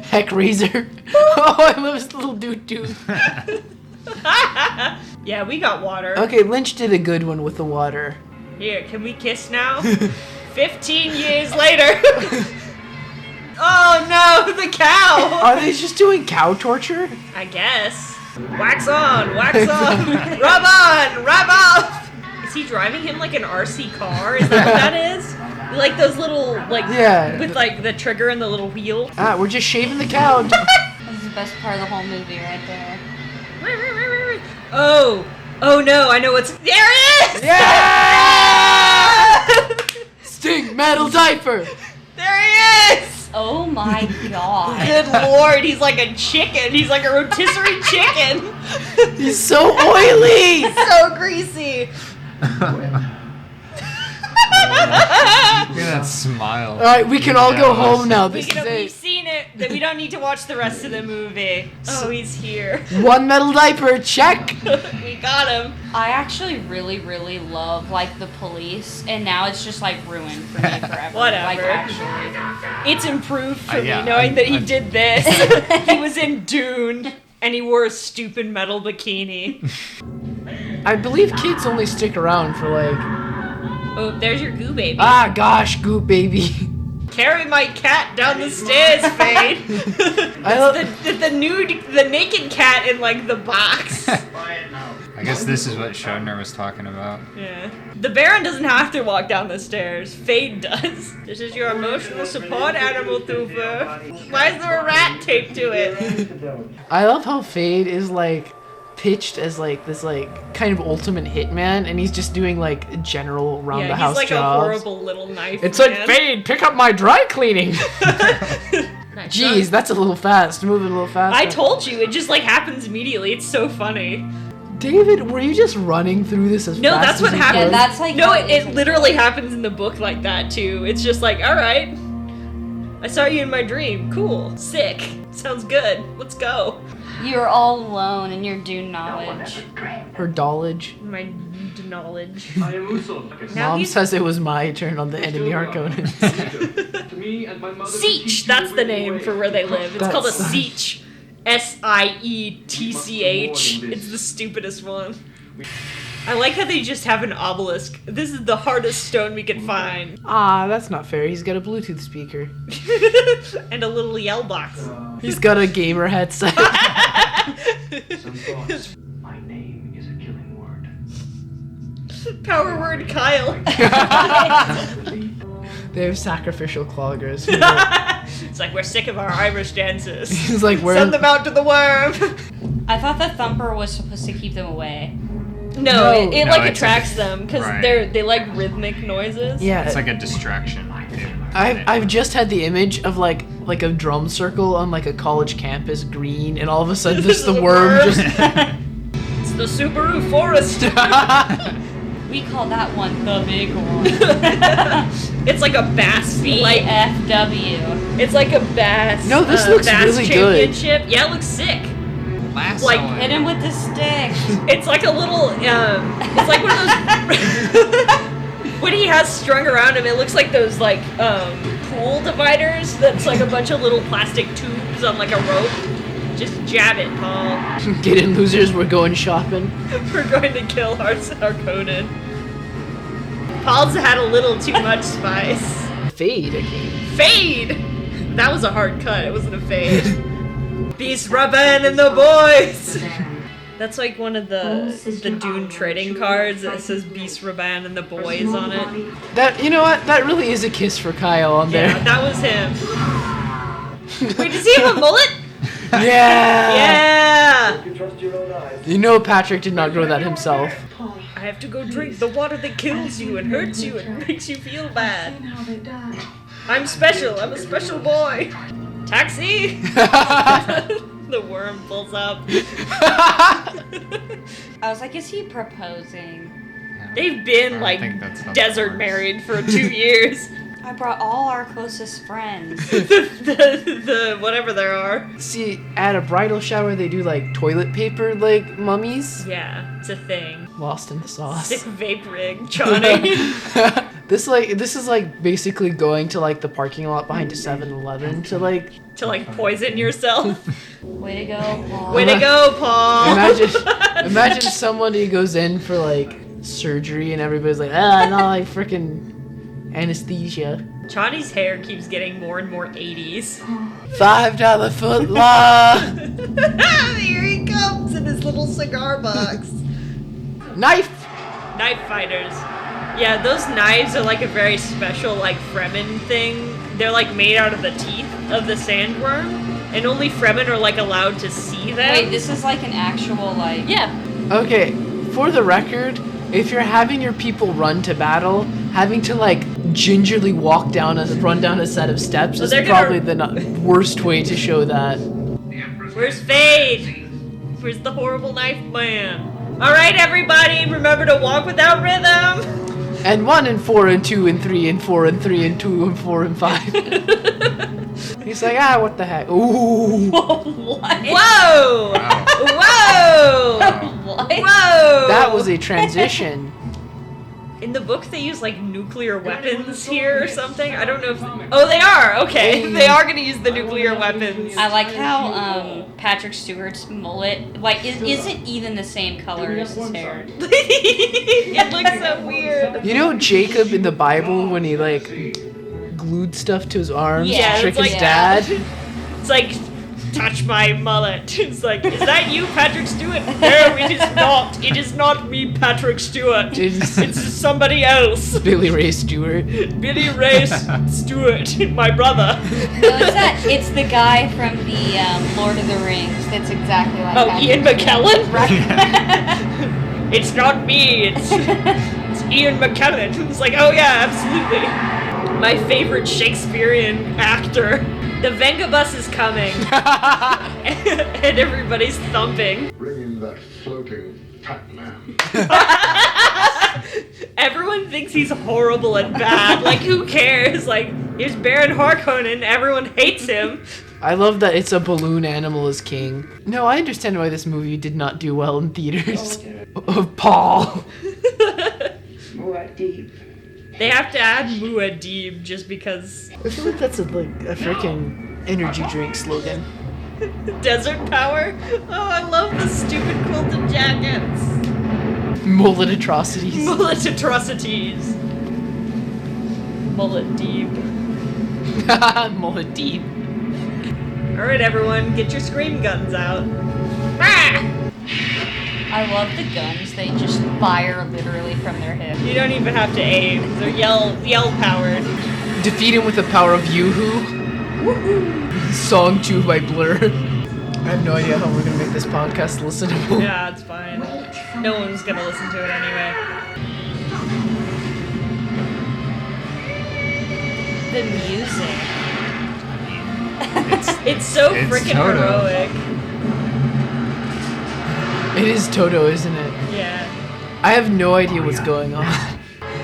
Heck razor. Oh, I love his little doo-doo. Yeah, we got water. Okay, Lynch did a good one with the water. Here, can we kiss now? 15 years later. Oh no, the cow! Are they just doing cow torture? I guess. Wax on, wax off. Rub on, rub off. Is he driving him like an RC car? Is that what that is? Like those little, like, Yeah. with like the trigger and the little wheel. Ah, we're just shaving the cow. That's the best part of the whole movie right there. Oh, oh no, I know what's. There it is! Yeah! Sting Metal Diaper. There he is! Oh my god. Good lord, he's like a chicken. He's like a rotisserie chicken. He's so oily. So greasy. Look at that smile. All right, we can all go home now. We've This is seen it. That we don't need to watch the rest of the movie. Oh, he's here. it. One metal diaper, check. We got him. I actually really, really love like the police, and now it's just like ruined for me forever. Whatever. Like actually. It's improved for Yeah, me knowing that he I- did this. He was in Dune, and he wore a stupid metal bikini. I believe kids only stick around for like. Oh, there's your goo baby. Ah, gosh, goop baby. Carry my cat down the stairs, Fade. I love. the naked cat in like the box. I guess this is what Schoner was talking about. Yeah. The Baron doesn't have to walk down the stairs. Fade does. This is your emotional support animal, Thoofer. Why is there a rat taped to it? I love how Fade is like pitched as like this like kind of ultimate hitman, and he's just doing like general round the Yeah, house he's like jobs. a horrible little knife It's man. like Fade, pick up my dry cleaning. Jeez, that's a little fast. Move it a little faster. I told you, it just like happens immediately. It's so funny. David, were you just running through this as No, fast that's as what you happens. could? Yeah, that's like No, what it is literally incredible. happens in the book like that too. It's just like, all right, I saw you in my dream. Cool, sick, sounds good. Let's go. You're all alone in your Dune knowledge. Her dollage. My knowledge. I am Usul. Now Mom he's- says it was my turn on the enemy Harkonnen. To me and my mother. Sietch. That's the name for where they live. It's called a That's- sietch. SIETCH. It's the stupidest one. I like how they just have an obelisk. This is the hardest stone we can find. Ah, that's not fair. He's got a Bluetooth speaker. And a little yell box. He's got a gamer headset. My name is a killing word. Power word Kyle. They have sacrificial cloggers. It's like, we're sick of our Irish dances. He's like, where? Send them out to the worm. I thought the thumper was supposed to keep them away. No, it No, like it's attracts them because right. they like rhythmic noises. Yeah. It's like a distraction. I've just had the image of like a drum circle on like a college campus, green, and all of a sudden this the worm just. It's the Subaru Forester. We call that one the big one. It's like a bass like BFW. it's like a bass. No, this looks bass really good. championship. Yeah, it looks sick. Last Like, one. Hit him with the stick. It's like a little it's like one of those when he has strung around him, it looks like those like pool dividers that's like a bunch of little plastic tubes on like a rope. Just jab it, Paul. Get in, losers. We're going shopping. We're going to kill our Conan. Paul's had a little too much spice. Fade again. Fade! That was a hard cut, it wasn't a fade. Beast Raban and the boys! That's like one of the Dune trading cards that says Beast Raban and the boys on it. That, you know what? That really is a kiss for Kyle on there. Yeah, that was him. Wait, does he have a mullet? Yeah. Yeah! You trust your own eyes. You know Patrick did not grow that himself. I have to go drink the water that kills you and hurts you and makes you feel bad. I'm special. I'm a special boy. Taxi! The worm pulls up. I was like, is he proposing? They've been I like think that's how that desert works. married for 2 years. I brought all our closest friends. the whatever there are. See, at a bridal shower, they do like toilet paper, like mummies. Yeah, it's a thing. Lost in the sauce. Sick vape rig, Johnny. This is like basically going to like the parking lot behind a 7-Eleven to like to like poison yourself. Way to go, Paul. Way to go, Paul. imagine somebody goes in for like surgery and everybody's like, no, like freaking anesthesia. Johnny's hair keeps getting more and more 80s. $5 foot long. Here he comes in his little cigar box. Knife. Knife fighters. Yeah, those knives are like a very special like Fremen thing. They're like made out of the teeth of the sandworm, and only Fremen are like allowed to see them. Wait, this is like an actual, like... Yeah. Okay, for the record, if you're having your people run to battle, having to like gingerly run down a set of steps is they're probably gonna- the worst way to show that. Where's Fade? Where's the horrible knife man? Alright, everybody, remember to walk without rhythm! And 1 and 4 and 2 and 3 and 4 and 3 and 2 and 4 and 5. He's like, what the heck? Ooh. What? Whoa! Wow. Whoa! What? Whoa! That was a transition. In the book, they use like nuclear weapons here or something. I don't know if. Oh, they are. Okay, they are gonna use the nuclear weapons. I like how Patrick Stewart's mullet, like, isn't even the same color as his hair. It looks so weird. You know Jacob in the Bible when he like glued stuff to his arms Yeah, to trick it's his like- dad? It's like, touch my mullet. It's like, is that you, Patrick Stewart? No, it is not. It is not me, Patrick Stewart. It's It's somebody else. Billy Ray Stewart. Billy Ray Stewart, my brother. No, it's the guy from the Lord of the Rings. That's exactly like Oh, Patrick Ian Stewart. McKellen? Right. It's not me. It's Ian McKellen. It's like, oh yeah, absolutely. My favorite Shakespearean actor. The Vengabus is coming. And everybody's thumping. Bring in that floating fat man. Everyone thinks he's horrible and bad. Like, who cares? Like, here's Baron Harkonnen. Everyone hates him. I love that it's a balloon animal as king. No, I understand why this movie did not do well in theaters. Paul. They have to add Muad'Dib just because. I feel like that's a freaking energy drink slogan. Desert power? Oh, I love the stupid quilted jackets. Mullet atrocities. Mullet atrocities. Mullet deep. Mullet deep. Alright, everyone, get your scream guns out. Ah! I love the guns. They just fire literally from their hip. You don't even have to aim. They're yell powered. Defeat him with the power of Yoo-Hoo. Song 2 by Blur. I have no idea how we're gonna make this podcast listenable. Yeah, it's fine. No one's gonna listen to it anyway. The music. It's so it's freaking Toto. heroic. It is Toto, isn't it? Yeah. I have no idea what's going on.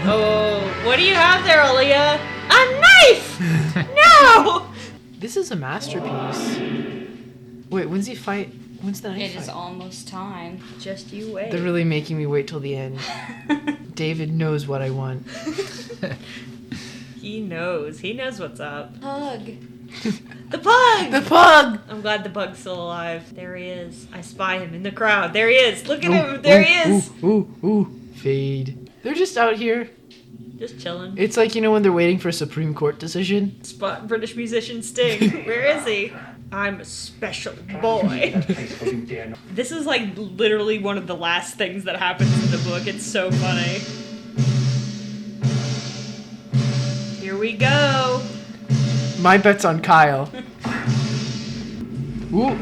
Oh, what do you have there, Aaliyah? A knife! No! This is a masterpiece. Wait, when's he fight? When's the knife It is fight? almost time. Just you wait. They're really making me wait till the end. David knows what I want. He knows. He knows what's up. Hug. The pug! The pug! I'm glad the pug's still alive. There he is. I spy him in the crowd. There he is. Look at him. There he is. Ooh. Fade. They're just out here. Just chilling. It's like, you know, when they're waiting for a Supreme Court decision. Spot British musician Sting. Where is he? I'm a special boy. This is like literally one of the last things that happens in the book. It's so funny. Here we go. My bet's on Kyle. Ooh.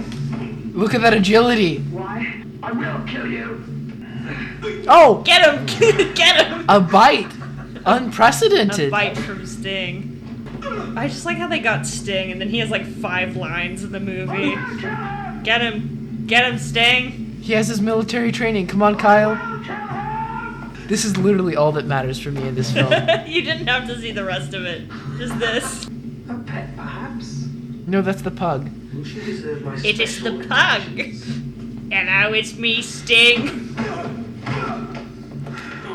Look at that agility. Why? I will kill you. Oh! Get him! Get him! A bite! A Unprecedented. bite from Sting. I just like how they got Sting, and then he has like 5 lines in the movie. Get him! Get him, Sting! He has his military training. Come on, Kyle. This is literally all that matters for me in this film. You didn't have to see the rest of it. Just this. A pet, perhaps? No, that's the pug. Will she deserve my It is special the pug! And now it's me, Sting!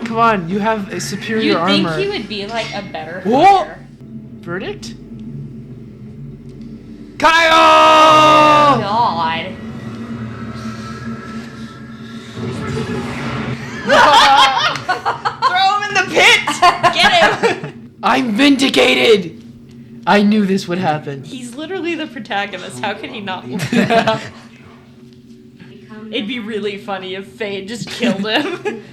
Come on, you have a superior You'd armor. think he would be like a better Whoa! fighter. Verdict? Kyle! God. Throw him in the pit! Get him! I'm vindicated! I knew this would happen. He's literally the protagonist. How can he not? It'd be really funny if Faye just killed him.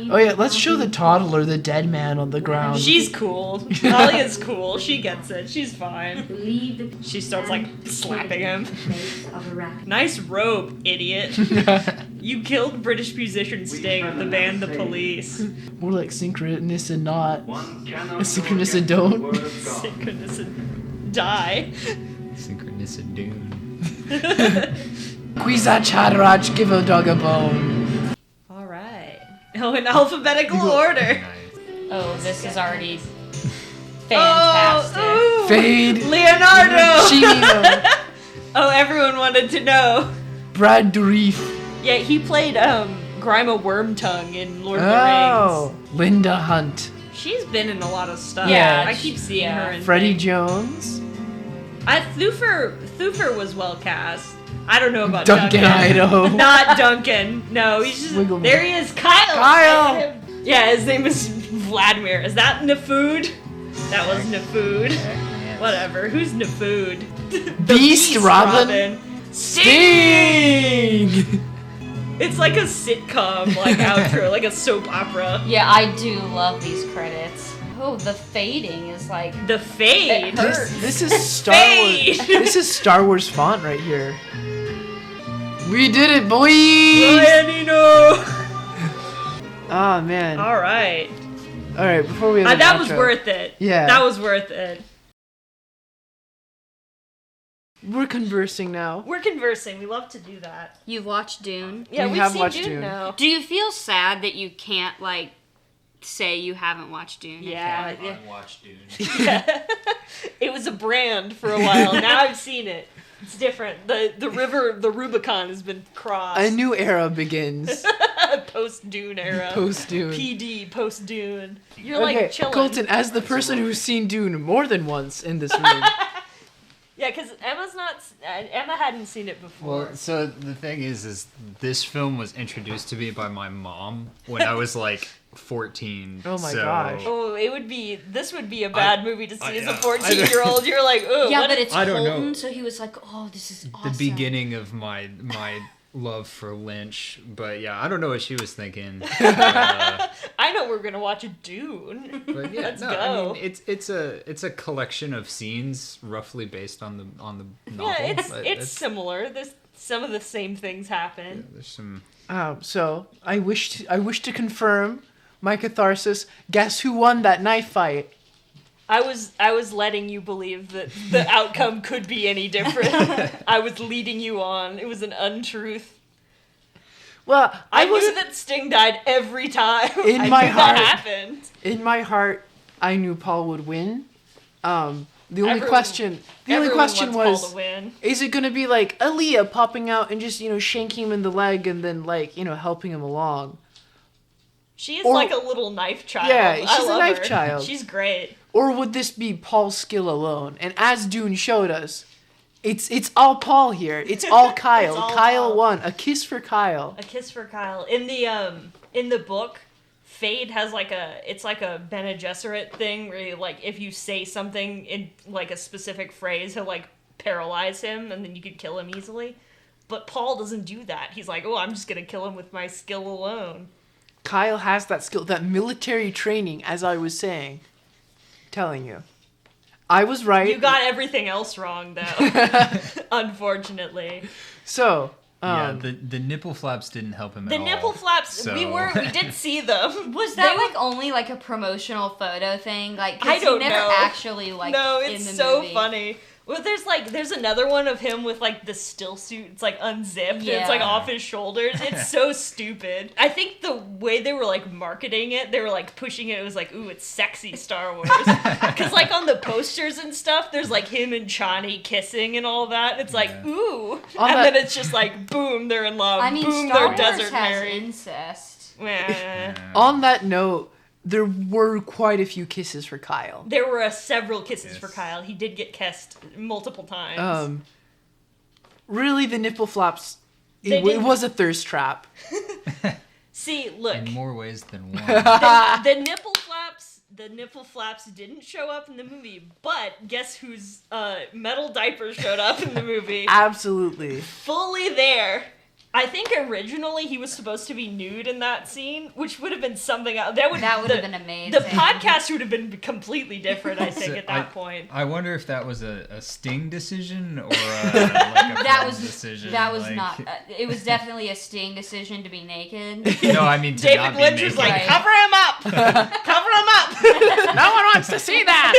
Oh yeah, let's show the toddler the dead man on the ground. She's cool. Talia's cool. She gets it. She's fine. Believe the She starts like slapping him. face of Arachne. Nice robe, idiot. You killed British musician Sting of the band The Police. More like synchronous and not. One cannot Synchronous and forget the don't. word of God. Synchronous and die. Synchronous and Dune. Quizach Hadrach, give a dog a bone. Alright. Oh, in alphabetical order. Nice. Oh, this is already fantastic. Oh, Fade. Leonardo! Chino. Oh, everyone wanted to know. Brad Dourif. Yeah, he played Grima Wormtongue in Lord of the Oh. Rings. Linda Hunt. She's been in a lot of stuff. Yeah, I keep seeing yeah. her in Freddie things. Jones. Thufir was well cast. I don't know about Duncan, Duncan. Idaho. Not Duncan. No, he's just Wiggle there. He is, Kyle. Kyle! Yeah, his name is Vladimir. Is that Nafood? That was Nafood. Yes. Whatever. Who's Nafood? The Beast Robin. Sting! Sting! It's like a sitcom, like outro, like a soap opera. Yeah, I do love these credits. Oh, the fading is like The Fade. It hurts. This is Star Fade! Wars. This is Star Wars font right here. We did it, boys! Ryanino! Oh man. All right. All right, before we have That an was outro, worth it. Yeah. That was worth it. We're conversing now. We're conversing. We love to do that. you've watched Dune. Yeah, We we've have seen watched Dune Dune. now. Do you feel sad that you can't like say you haven't watched Dune? Yeah. yeah. Watch Dune. It was a brand for a while. Now I've seen it. It's different. The river, the Rubicon has been crossed. A new era begins. Post Dune era. Post Dune. PD, post Dune. You're Okay, like chilling. Colton, as the person who's seen Dune more than once in this room, Yeah, because Emma hadn't seen it before. Well, so the thing is this film was introduced to me by my mom when I was like 14. Oh my so... gosh. Oh, this would be a bad movie to see as a 14-year-old. You're like, oh, Yeah, what but is-" it's I don't Colton, know. so he was like, "Oh, this is awesome." The beginning of my love for Lynch, but yeah, I don't know what she was thinking. I know we're gonna watch a Dune. But yeah, Let's no, go. I mean it's a collection of scenes roughly based on the novel. Yeah, but it's similar. There's some of the same things happen. yeah, there's some. So I wish to confirm my catharsis. Guess who won that knife fight? I was letting you believe that the outcome could be any different. I was leading you on. It was an untruth. Well, I knew that Sting died every time. In I my knew heart. that happened. In my heart, I knew Paul would win. The only Everyone- question Everyone was, wants Paul to win. is it gonna be like Aaliyah popping out and just shanking him in the leg and then helping him along, She is Or- like a little knife child. Yeah, I she's a love knife her. child. She's great. or would this be Paul's skill alone? And as Dune showed us, it's all Paul here. It's all Kyle. all Kyle Paul. won. A kiss for Kyle. A kiss for Kyle. In the book, Fade has like a Bene Gesserit thing where if you say something in like a specific phrase, he'll like paralyze him and then you could kill him easily. But Paul doesn't do that. He's like, oh, I'm just gonna kill him with my skill alone. Kyle has that skill, that military training, as I was saying. Telling you. I was right. You got everything else wrong though. Unfortunately. So, Yeah, the nipple flaps didn't help him The at all. nipple flaps, so- we did see them. Was that like only like a promotional photo thing? Like, 'cause I don't he never know. actually like. No, in it's the so movie. funny. Well, there's another one of him with like the still suit. It's like unzipped. And it's like Yeah. off his shoulders. It's so stupid. I think the way they were like marketing it, they were like pushing it. It was like, ooh, it's sexy Star Wars. Because like on the posters and stuff, there's like him and Chani kissing and all that. It's like, ooh, On and that- then it's just like, boom, they're in love. I mean, boom, Star they're Wars desert has married. incest. Meh. on that note, there were quite a few kisses for Kyle. There were several kisses for Yes. Kyle. He did get kissed multiple times. Really, the nipple flaps, They it didn't- was a thirst trap. See, look, In more ways than one. the nipple flaps didn't show up in the movie, but guess whose metal diaper showed up in the movie? Absolutely. Fully there. I think originally he was supposed to be nude in that scene, which would have been something else. That would have been amazing. The podcast would have been completely different, I think, So at that point. I wonder if that was a Sting decision or like a That film was decision. That was like- not. It was definitely a Sting decision to be naked. No, I mean to David not be Lynch was naked. like, Right. cover him up! Cover him up! No one wants to see that.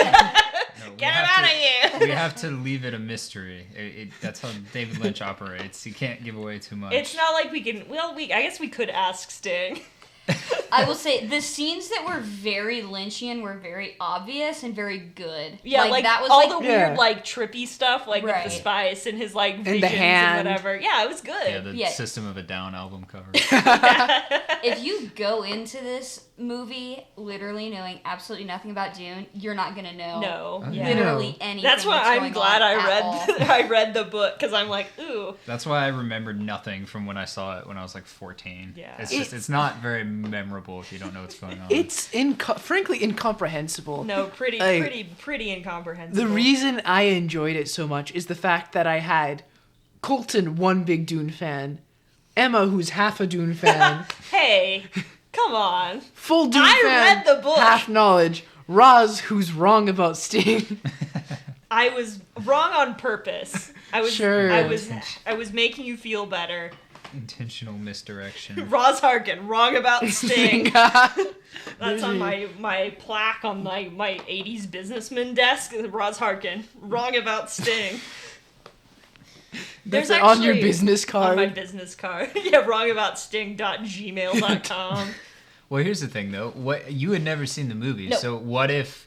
No, we Get him have out to- of here! We have to leave it a mystery. That's how David Lynch operates. He can't give away too much. It's not like we can. Well, I guess we could ask Sting. I will say the scenes that were very Lynchian were very obvious and very good. Yeah, like that was all like the Yeah. weird, like trippy stuff, like with Right. the spice and his like the visions hand. and whatever. Yeah, it was good. Yeah, the Yeah. System of a Down album cover. if you go into this movie literally knowing absolutely nothing about Dune, you're not gonna know No, yeah. literally anything. That's why I'm going glad on I at read all. I read the book because I'm like, ooh, That's why I remembered nothing from when I saw it when I was like 14. Yeah. It's not very memorable if you don't know what's going on. It's frankly incomprehensible. no, pretty incomprehensible. The reason I enjoyed it so much is the fact that I had Colton, one big Dune fan, Emma, who's half a Dune fan, Hey, come on. full Dune I fan, read the book. half knowledge, Roz, who's wrong about Sting. I was wrong on purpose. I was Sure. I was making you feel better. Intentional misdirection. Roz Harkin, wrong about Sting. That's on my plaque on my 80s businessman desk. Roz Harkin, wrong about Sting. That's There's on your actually- business On my card. business card. Yeah, wrongaboutSting.gmail.com. Well, here's the thing though. What you had never seen the movie, No. so what if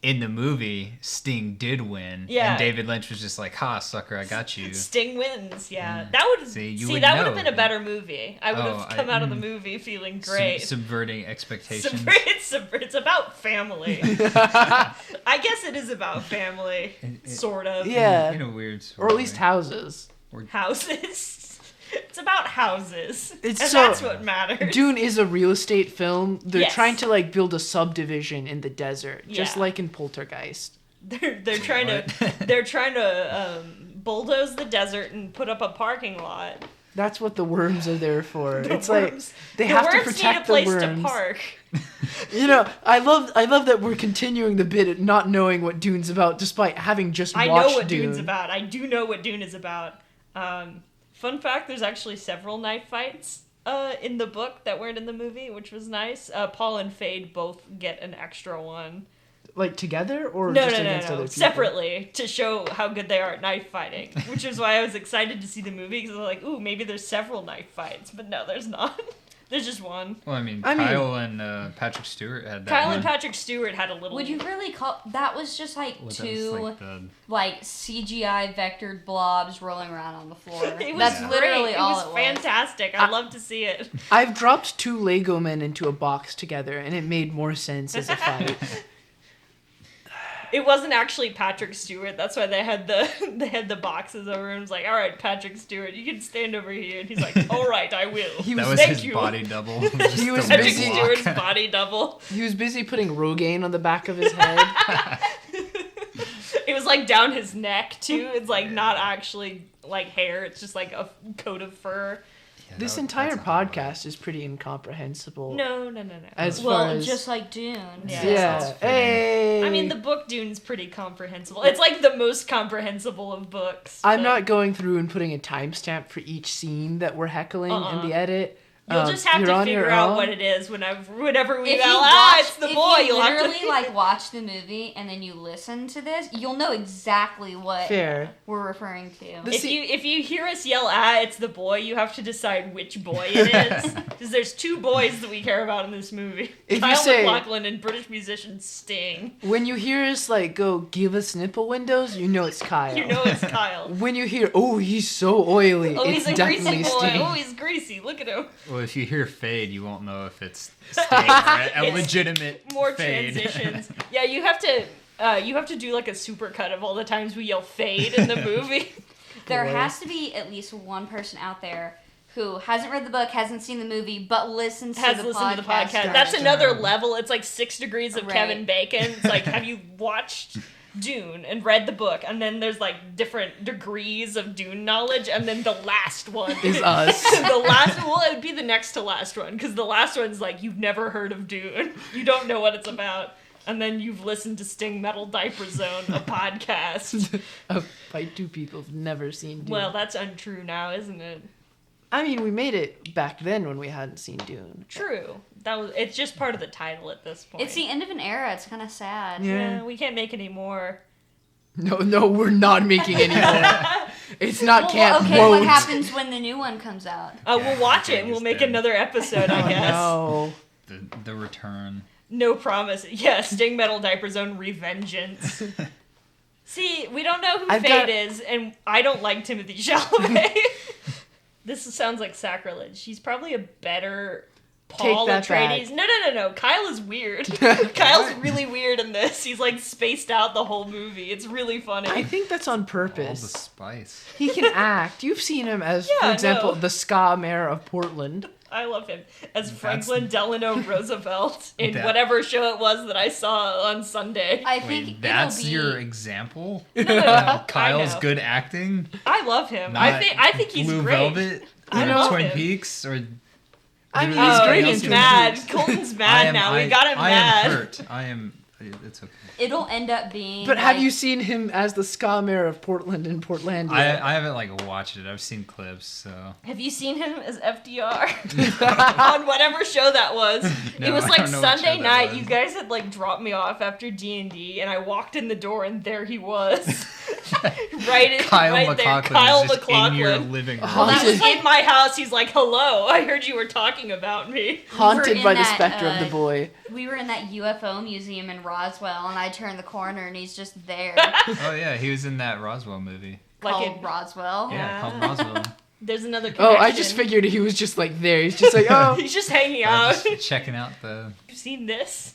in the movie, Sting did win. Yeah. And David Lynch was just like, ha, sucker, I got you. Sting wins, yeah. That would that would have been a better movie. I would have come out of the movie feeling great. Subverting expectations. It's about family. I guess it is about family, sort of. Yeah. In a weird sort Or at of least way. houses. Houses. It's about houses. That's what matters. Dune is a real estate film. They're Yes. trying to like build a subdivision in the desert, just Yeah. like in Poltergeist. They're trying to bulldoze the desert and put up a parking lot. That's what the worms are there for. The It's worms- like they the have to worms protect need a place the worms. to park. You know, I love that we're continuing the bit at not knowing what Dune's about, despite having just watched I know what Dune. Dune's about. I do know what Dune is about. Fun fact: there's actually several knife fights in the book that weren't in the movie, which was nice. Paul and Fade both get an extra one. Like together or No, just no, against no, other no. people? Separately to show how good they are at knife fighting, which is why I was excited to see the movie because I was like, ooh, maybe there's several knife fights, but no, there's not. There's just one. Well, Kyle and Patrick Stewart had that. Kyle and Patrick Stewart had a little. Would you really call that was just like Well, that was two like the- CGI vectored blobs rolling around on the floor? It was That's great. literally all It was fantastic. I love to see it. I've dropped 2 Lego men into a box together, and it made more sense as a fight. It wasn't actually Patrick Stewart. That's why they had the boxes over him. It was like, all right, Patrick Stewart, you can stand over here. And he's like, all right, I will. That was Thank his you. body double. He was Patrick busy. Stewart's body double. He was busy putting Rogaine on the back of his head. It was like down his neck too. It's like not actually like hair. It's just like a coat of fur. This entire podcast is pretty incomprehensible. No. As well, far as just like Dune. yeah. Hey. I mean, the book Dune's pretty comprehensible. It's like the most comprehensible of books. I'm but not going through and putting a timestamp for each scene that we're heckling in the edit. You'll just have you're to on figure your out own. what it is whenever we If yell, you watch, it's the if boy. you You'll have literally to like watch the movie and then you listen to this, you'll know exactly what Fair. we're referring to. If you hear us yell, it's the boy, you have to decide which boy it is. Because there's 2 boys that we care about in this movie. If you Kyle say- MacLachlan and British musician Sting. When you hear us like go give us nipple windows, you know it's Kyle. You know it's Kyle. When you hear, oh, he's so oily, Oh, it's he's a greasy definitely boy. Sting. Oh, he's greasy. Look at him. Well, if you hear fade, you won't know if it's Sting or a It's legitimate More fade. transitions. Yeah, you have to do like a supercut of all the times we yell fade in the movie. There Boy. has to be at least one person out there who hasn't read the book, hasn't seen the movie, but listens to the podcast. That's another level. It's like 6 degrees of Right. Kevin Bacon. It's like, have you watched Dune and read the book? And then there's like different degrees of Dune knowledge. And then the last one Is us. it would be the next to last one. Because the last one's like, you've never heard of Dune. You don't know what it's about. And then you've listened to Sting Metal Diaper Zone, a podcast. By 2 people who've never seen Dune. Well, that's untrue now, isn't it? I mean, we made it back then when we hadn't seen Dune. True. It's just part of the title at this point. It's the end of an era. It's kind of sad. Yeah. We can't make any more. No, we're not making any more. It's not can't Okay, vote. what happens when the new one comes out? We'll watch it and we'll He's make dead. another episode, I guess. No. The return. No promise. Yeah, Sting Metal Diaper Zone Revengeance. See, we don't know who Fade is, and I don't like Timothy Chalamet. This sounds like sacrilege. He's probably a better Paul Take that Atreides. No. Kyle is weird. Kyle's really weird in this. He's like spaced out the whole movie. It's really funny. I think that's on All the purpose. spice. He can act. You've seen him as, Yeah, for I example, know. the ska mayor of Portland. I love him as Franklin Delano Roosevelt in That- whatever show it was that I saw on Sunday. I think Wait, that's it'll be... your example? No, Kyle's I know. good acting? I love him. Not I think he's Blue great. Velvet? I Or love Twin him. Peaks? Or I mean, Oh, he's great in he's Twin mad. Peaks. Colton's mad now. We got him I mad. am hurt. It's okay. It'll end up being. But have like- you seen him as the ska mayor of Portland in Portlandia? I haven't watched it. I've seen clips, so Have you seen him as FDR on whatever show that was? No, It was I like don't know what Sunday show that night. was. You guys had dropped me off after D&D, and I walked in the door, and there he was. right Kyle there. MacLachlan Kyle is just in your MacLachlan. living room. Well, that Haunted. was in my house. He's like, "Hello, I heard you were talking about me." Haunted in by the that, specter of the boy. We were in that UFO museum in Roswell, and I turned the corner, and he's just there. Oh yeah, he was in that Roswell movie. Like called it- Roswell. Yeah, called Roswell. There's another connection. Oh, I just figured he was just like there. He's just like, oh. He's just hanging out. Just checking out the. You've seen this?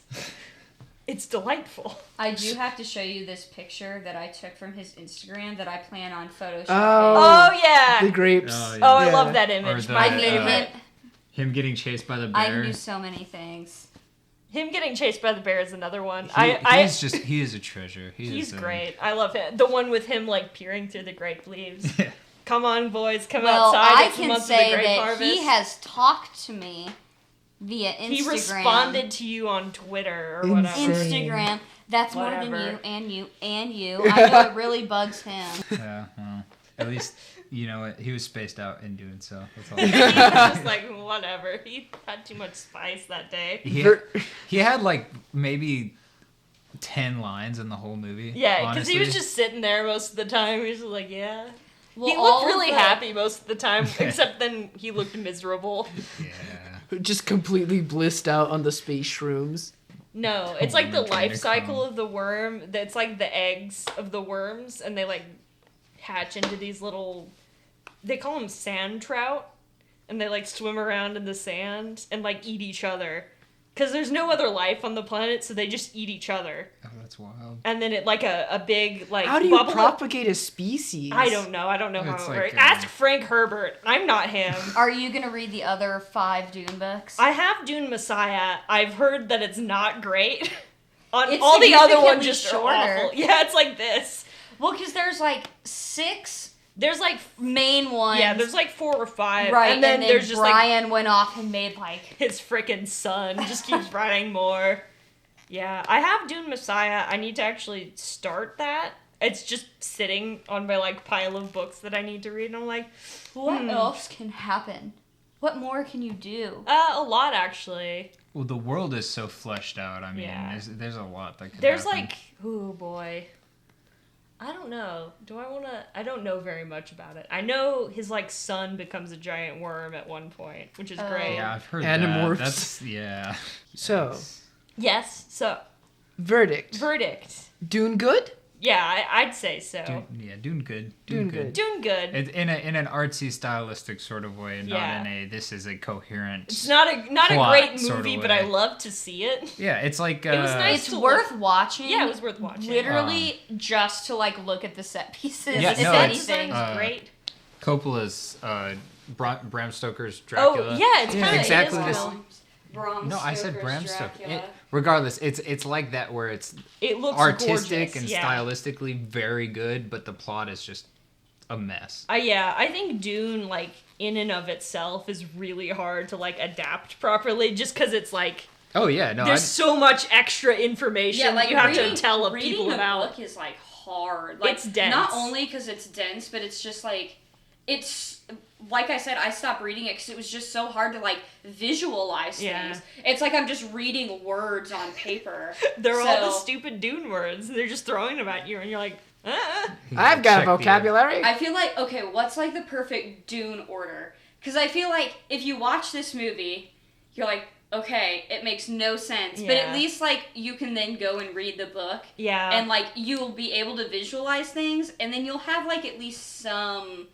It's delightful. I do have to show you this picture that I took from his Instagram that I plan on photoshopping. Oh yeah. The grapes. Oh, Oh, I Yeah. love that image. Or the- My I favorite. Him getting chased by the I bear. can do so many things. Him getting chased by the bear is another one. He is a treasure. He's great. I love him. The one with him like peering through the grape leaves. Yeah. Come on, boys, come Well, outside. I It's the can month of the say grape that harvest. he has talked to me via Instagram. He responded to you on Twitter or whatever. Insane. Instagram. That's more than Whatever. you and you and you. I know it really bugs him. Yeah. Well, at least you know what, he was spaced out in doing so. That's all. He was just like, whatever. He had too much spice that day. He had like maybe 10 lines in the whole movie. Yeah, because he was honestly. just sitting there most of the time. He was just like, yeah. Well, He all looked of really the- happy most of the time, except then he looked miserable. Yeah. Just completely blissed out on the space shrooms. No, it's like the Woman life Candy cycle Crumb. of the worm. That's like the eggs of the worms, and they like hatch into these little. They call them sand trout, and they like swim around in the sand and like eat each other, because there's no other life on the planet, so they just eat each other. Oh, that's wild. And then it like a big like. How do you bubble of- propagate a species? I don't know. I don't know how It's it like, works. uh, Ask Frank Herbert. I'm not him. Are you gonna read the other 5 Dune books? I have Dune Messiah. I've heard that it's not great. On It's all the other ones significantly just shorter. are awful. Yeah, it's like this. Well, because there's like 6 There's like main ones. yeah, there's like 4 or 5. right, and then there's just like Brian went off and made like his frickin' son just keeps writing more. Yeah, I have Dune Messiah. I need to actually start that. It's just sitting on my like pile of books that I need to read, and I'm like, what else can happen? What more can you do? a lot actually. Well, the world is so fleshed out. I mean, Yeah. there's a lot that could There's happen. like, oh boy. I don't know. I don't know very much about it. I know his like son becomes a giant worm at one point, which is great. Yeah, I've heard Animorphs. that. That's, yeah. So, Yes. So, verdict. verdict. Dune good? Yeah, I'd say so. Dune good. Dune good. Dune good. In an artsy, stylistic sort of way, not Yeah. in a this is a coherent. It's not a plot great sort of movie, way. but I love to see it. Yeah, it's like It was nice. It's to worth look- watching. Yeah, it was worth watching. Literally just to like look at the set pieces. Yeah, if no, it's- anything. great. Coppola's Bram Stoker's Dracula. Oh yeah, it's Yeah, kind of exactly It this- is kinda- No, I said Bram Stoker. Regardless, it's like that where it's It looks artistic gorgeous, and yeah. stylistically very good, but the plot is just a mess. Yeah, I think Dune, like, in and of itself is really hard to, like, adapt properly just because it's, like, Oh yeah, no, there's so much extra information Yeah, like you have reading, to tell reading people the about. book is like hard. Like, It's dense. Not only because it's dense, but it's just like it's like I said. I stopped reading it because it was just so hard to like visualize Yeah. things. It's like I'm just reading words on paper. They're all the So- stupid Dune words. They're just throwing them at you, and you're like, ah. I've got Check a the- vocabulary. I feel like okay, what's like the perfect Dune order? Because I feel like if you watch this movie, you're like, okay, it makes no sense. But Yeah. at least like you can then go and read the book. Yeah. And like you'll be able to visualize things, and then you'll have like at least some.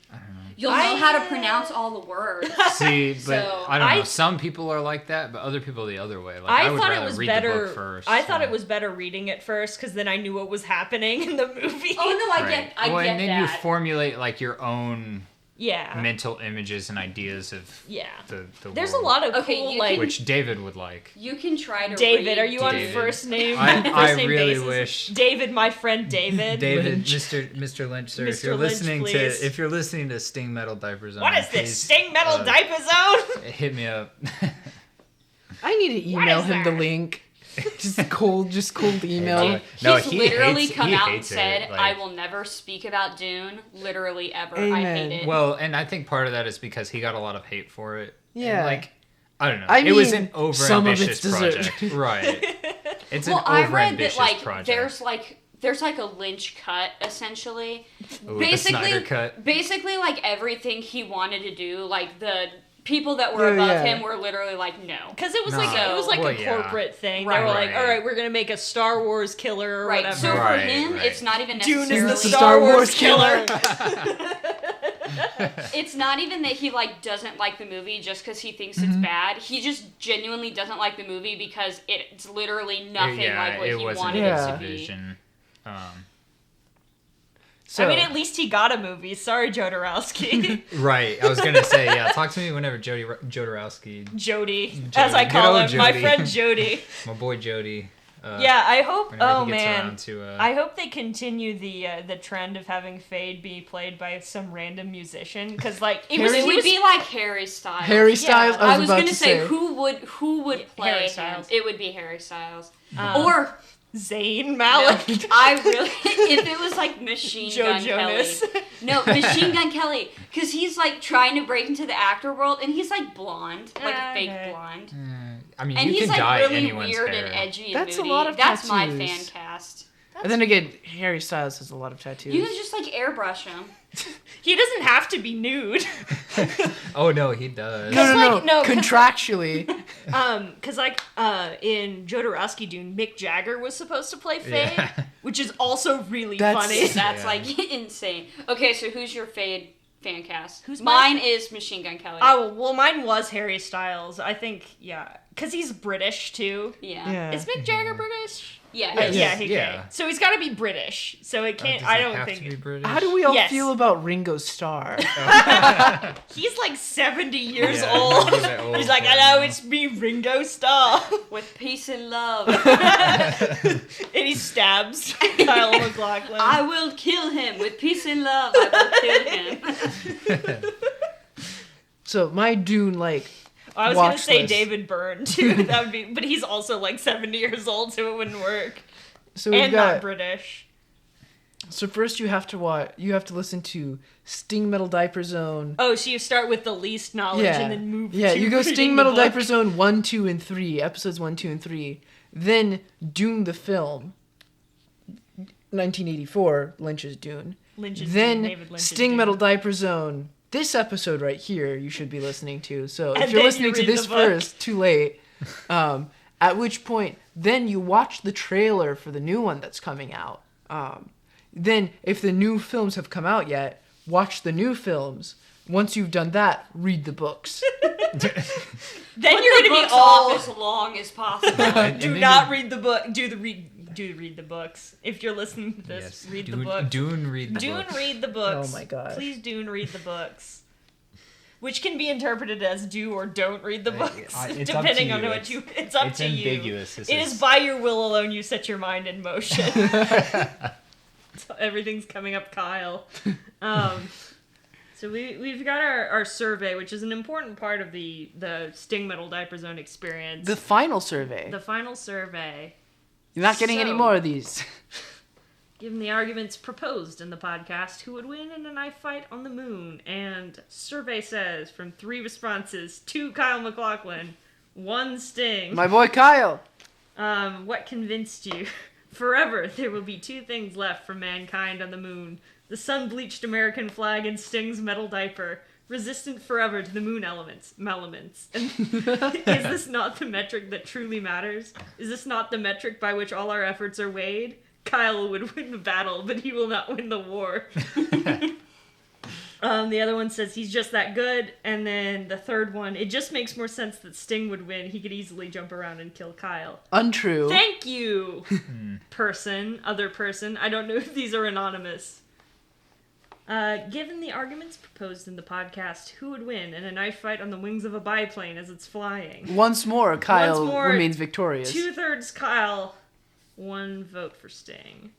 You'll know how to pronounce all the words. See, but So, I don't know. I- Some people are like that, but other people the other way. Like I would thought it rather was read better. the book first. I thought so. it was better reading it first because then I knew what was happening in the movie. Oh no, I Right. get, I well, get and then that. you formulate like your own Yeah. mental images and ideas of Yeah. the There's a world, lot of Okay, cool, you like can- which David would like. You can try to. David. read Are you on David. first name? I first name really basis? wish- David, my friend David. David, Lynch. Mr. Lynch, sir, if Mr. you're Lynch, listening please. if you're listening to Sting Metal Diaper Zone, What is this? please, Sting Metal Diaper Zone? hit me up. I need to email is him the that? link. Just cold email. No, He's he literally hates- come he out and hates it, said, like- "I will never speak about Dune, literally ever. I Amen. hate it." Well, and I think part of that is because he got a lot of hate for it. And, Yeah. like, I don't know. I it was mean, an some of overambitious it's deserved. project. Right. It's well, an I read overambitious that like project. there's like there's like a Lynch cut essentially. Ooh, the Snyder cut. Basically, like everything he wanted to do, like the people that were above him were literally like, no. Because it was No. a corporate thing. Right. They were like, Right. all right, we're gonna make a Star Wars killer or Right. whatever. So for Right, him, right. it's not even Dune necessarily is the Star Wars killer. It's not even that he like doesn't like the movie just because he thinks it's bad. He just genuinely doesn't like the movie because it's literally nothing like what he wanted it to be. vision. So, I mean, at least he got a movie. Sorry, Jodorowsky. Right. I was gonna say, yeah. Talk to me whenever Jodorowski, Jody, as I Good call old him, my Jody. friend Jody. my boy Jody. Yeah, I hope. Whenever Oh he gets man, around to, I hope they continue the trend of having Fade be played by some random musician because like It would be like Harry Styles. Harry Styles. I was about gonna to say say who would play Harry him? Styles. It would be Harry Styles. Um, Or Zayn Malik. no, I really if it was like Machine Joe Gun Jonas. Kelly. No, Machine Gun Kelly, because he's like trying to break into the actor world, and he's like blonde, like a fake Okay. blonde, I mean, and you he's can like dye really anyone's weird hair. and edgy and That's a moody. lot of That's my tattoos. fan cast. And then again, Harry Styles has a lot of tattoos. You can just like airbrush him. He doesn't have to be nude. Oh no, he does. no, like, no, 'cause- contractually. Because like in Jodorowsky Dune, Mick Jagger was supposed to play Fade, Yeah. which is also really That's- funny. That's Yeah. like insane. Okay, so who's your Fade fan cast? Who's mine? mine? Is Machine Gun Kelly. Oh well, mine was Harry Styles. I think because he's British too. yeah. Yeah. Is Mick Jagger British? Yeah. Yeah, Yeah. So he's got to be British. So it can't. Does I it don't have think to be British? How do we all Yes. feel about Ringo Starr? he's like 70 years Yeah, old. he's that old He's like, boy hello, now. it's me, Ringo Starr, With peace and love. and he stabs Kyle MacLachlan. I will kill him. With peace and love, I will kill him. So my Dune I was gonna watch say list. David Byrne too. That would be, but he's also like 70 years old, so it wouldn't work. So we've And not got. British. So first you have to watch. You have to listen to Sting Metal Diaper Zone. Oh, so you start with the least knowledge Yeah. and then move. Yeah, to you go reading Sting the Metal book. Diaper Zone 1, 2, and 3, episodes 1, 2, and 3. Then Dune the film, 1984, Lynch's Dune. Lynch's Then Dune, David Lynch's Sting Dune. Metal Diaper Zone. This episode right here, you should be listening to. So And if you're then listening you to read this the book. first, too late. At which point, then you watch the trailer for the new one that's coming out. Then, if the new films have come out yet, watch the new films. Once you've done that, read the books. Then you're gonna be Books all. off as long as possible. Do not read the book. Do read the books. If you're listening to this, read the book. Dune, read the Dune, book. read the books. Oh my gosh. Please, Dune, read the books. Which can be interpreted as do or don't read the books, it's up to depending on you. what you. It's up It's to you. ambiguous. It is by your will alone you set your mind in motion. So everything's coming up, Kyle. So we've got our survey, which is an important part of the Sting Metal Diaper Zone experience. The final survey. The final survey. You're not getting any So- more of these. Given the arguments proposed in the podcast, who would win in a knife fight on the moon? And survey says, from 3 responses, 2 Kyle MacLachlan, 1 Sting. My boy Kyle. What convinced you? Forever, there will be 2 things left for mankind on the moon. The sun-bleached American flag and Sting's metal diaper. Resistant forever to the moon elements. And is this not the metric that truly matters? Is this not the metric by which all our efforts are weighed? Kyle would win the battle, but he will not win the war. The other one says he's just that good. And then the third one, it just makes more sense that Sting would win. He could easily jump around and kill Kyle. Untrue. Thank you, other person. I don't know if these are anonymous. Given the arguments proposed in the podcast, who would win in a knife fight on the wings of a biplane as it's flying? Once more, Kyle Once more, remains victorious. 2/3 Kyle, 1 vote for Sting.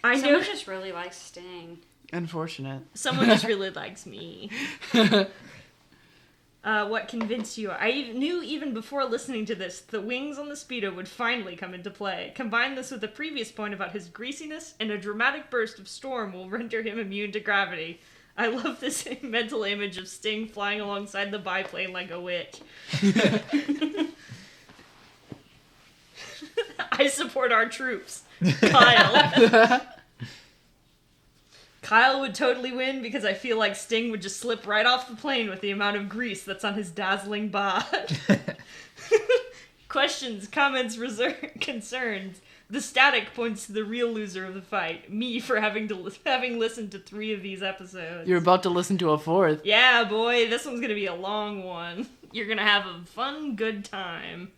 I know Someone just really likes Sting. Unfortunate. someone just really likes me. What convinced you? I knew even before listening to this, the wings on the Speedo would finally come into play. Combine this with the previous point about his greasiness, and a dramatic burst of storm will render him immune to gravity. I love this mental image of Sting flying alongside the biplane like a witch. I I support our troops. Kyle. Kyle would totally win because I feel like Sting would just slip right off the plane with the amount of grease that's on his dazzling bod. Questions, comments, concerns. The static points to the real loser of the fight. Me for having listened to 3 of these episodes. You're about to listen to a 4th. Yeah, boy, this one's gonna be a long one. You're gonna have a fun, good time.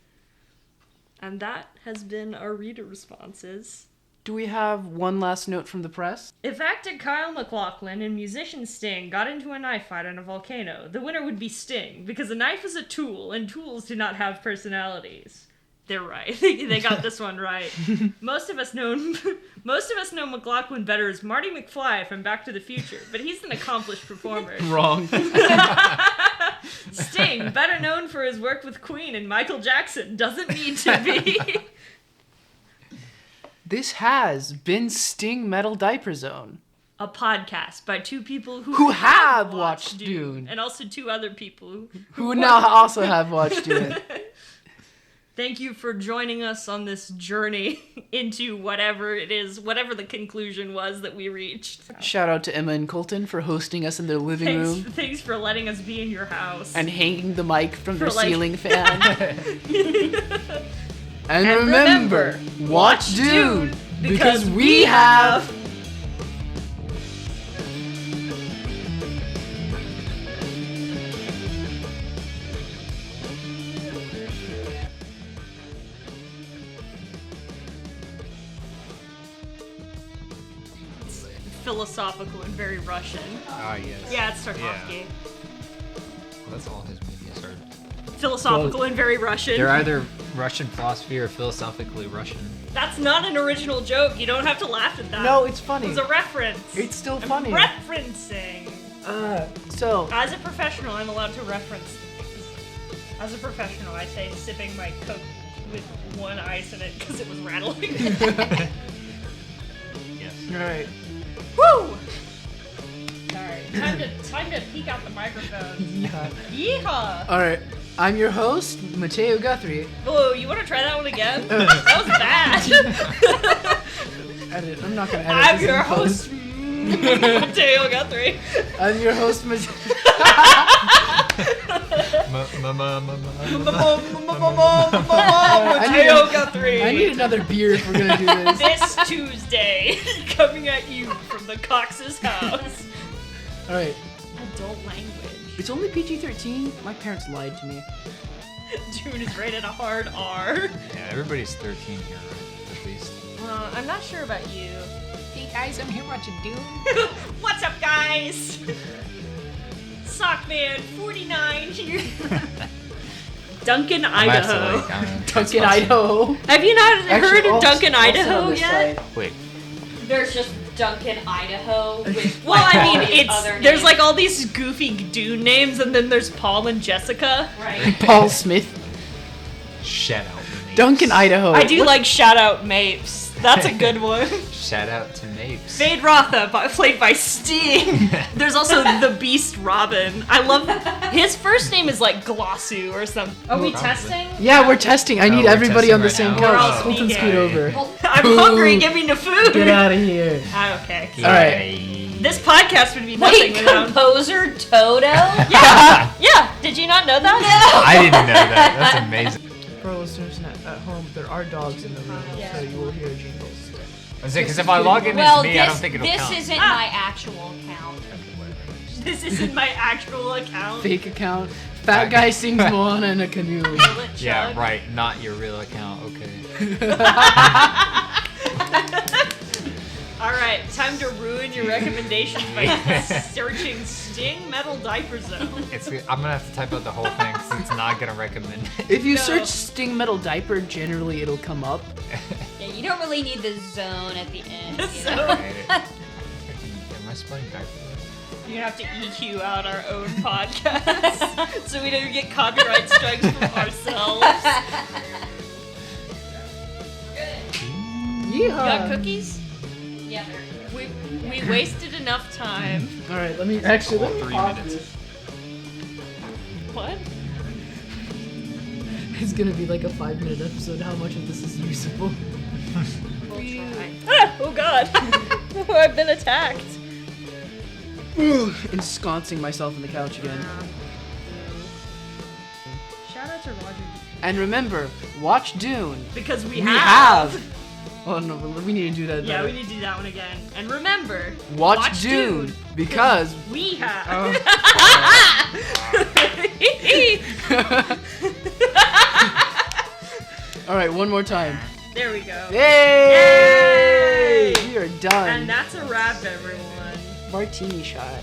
And that has been our reader responses. Do we have one last note from the press? If actor Kyle MacLachlan and musician Sting got into a knife fight on a volcano, the winner would be Sting, because a knife is a tool, and tools do not have personalities. They're right. They got this one right. Most of us know MacLachlan better as Marty McFly from Back to the Future, but he's an accomplished performer. Wrong. Sting, better known for his work with Queen and Michael Jackson, doesn't need to be. This has been Sting Metal Diaper Zone. A podcast by 2 people Who have watched Dune. And also 2 other people Who now also have watched Dune. Thank you for joining us on this journey into whatever it is, whatever the conclusion was that we reached. Shout out to Emma and Colton for hosting us in their living room. Thanks for letting us be in your house. And hanging the mic from their like- ceiling fan. And remember, watch Dune, because we have... philosophical and very Russian. Ah, yes. Yeah, it's Tarkovsky. Yeah. Well, that's all his movies are. Philosophical and very Russian. They're either Russian philosophy or philosophically Russian. That's not an original joke. You don't have to laugh at that. No, it's funny. It was a reference. It's still I'm funny. referencing. So... As a professional, I'm allowed to reference things. As a professional, I say sipping my Coke with 1 ice in it because it was rattling. Yes. Alright. Woo! Alright, time to peek out the microphone. Yeah. Yeehaw! Alright. I'm your host, Mateo Guthrie. Whoa, you want to try that one again? That was bad. Edit. I'm not gonna edit I'm this your in post. host, Mateo Guthrie. I'm your host, Mateo. Mateo Guthrie. I need another beer if we're gonna do this. This Tuesday, coming at you from the Cox's house. Alright. Adult language. It's only PG-13. My parents lied to me. Dune is rated a hard R. Yeah, everybody's 13 here, right? At least. I'm not sure about you. Hey guys, I'm here watching Dune. What's up, guys? Sockman 49 here. Duncan, Idaho. Duncan, Idaho. Have you not heard of also- Duncan, also Idaho on this yet? site. Wait. There's just Duncan, Idaho. With Well, I mean, other there's names. like all these goofy Dune names, and then there's Paul and Jessica. Right. Paul Smith. Shout out to Mapes. Duncan, Idaho. I do like shout out Mapes. That's a good one. Shout out to Mapes. Fade Rotha, played by Sting. There's also the Beast Robin. I love his first name is like Glossu or something. Are we Probably. testing? Yeah, we're testing. I need we're everybody testing on the right same now. We're all couch. Colton, speaking. scoot over. I'm Boo. hungry. Give me the food. Get out of here. Okay. All right. Yay. This podcast would be nothing Wait, without. composer Toto? Yeah. Did you not know that? I didn't know that. That's amazing. For our listeners at home, there are dogs in the room, so you will hear jingles. I was saying, because if I log in Well, as me, I don't think it'll this count. isn't my actual account. This isn't my actual account. Fake account. Fat guy sings Moana in a canoe. Yeah, right. Not your real account. Okay. All right, time to ruin your recommendations by searching Sting Metal Diaper Zone. I'm gonna have to type out the whole thing because it's not gonna recommend it. If you No. search Sting Metal Diaper, generally it'll come up. Yeah, you don't really need the zone at the end. The You know? zone. Am I spelling diaper? You're gonna have to EQ out our own podcast so we don't get copyright strikes from ourselves. You got Yeehaw. cookies? Yeah. We wasted enough time. All right, let me let me Whole 3 pause minutes. this. What? It's gonna be like a 5-minute episode. How much of this is usable? We'll try. Ah, oh god. I've been attacked. Ensconcing myself in the couch again. Shout out to Roger. And remember, watch Dune. Because we We have. have. Oh no, we need to do that. Yeah, better. we need to do that one again. And remember, Watch Dune because we have. All right, one more time. There we go. Yay! We are done. And that's a wrap, everyone. Martini shot.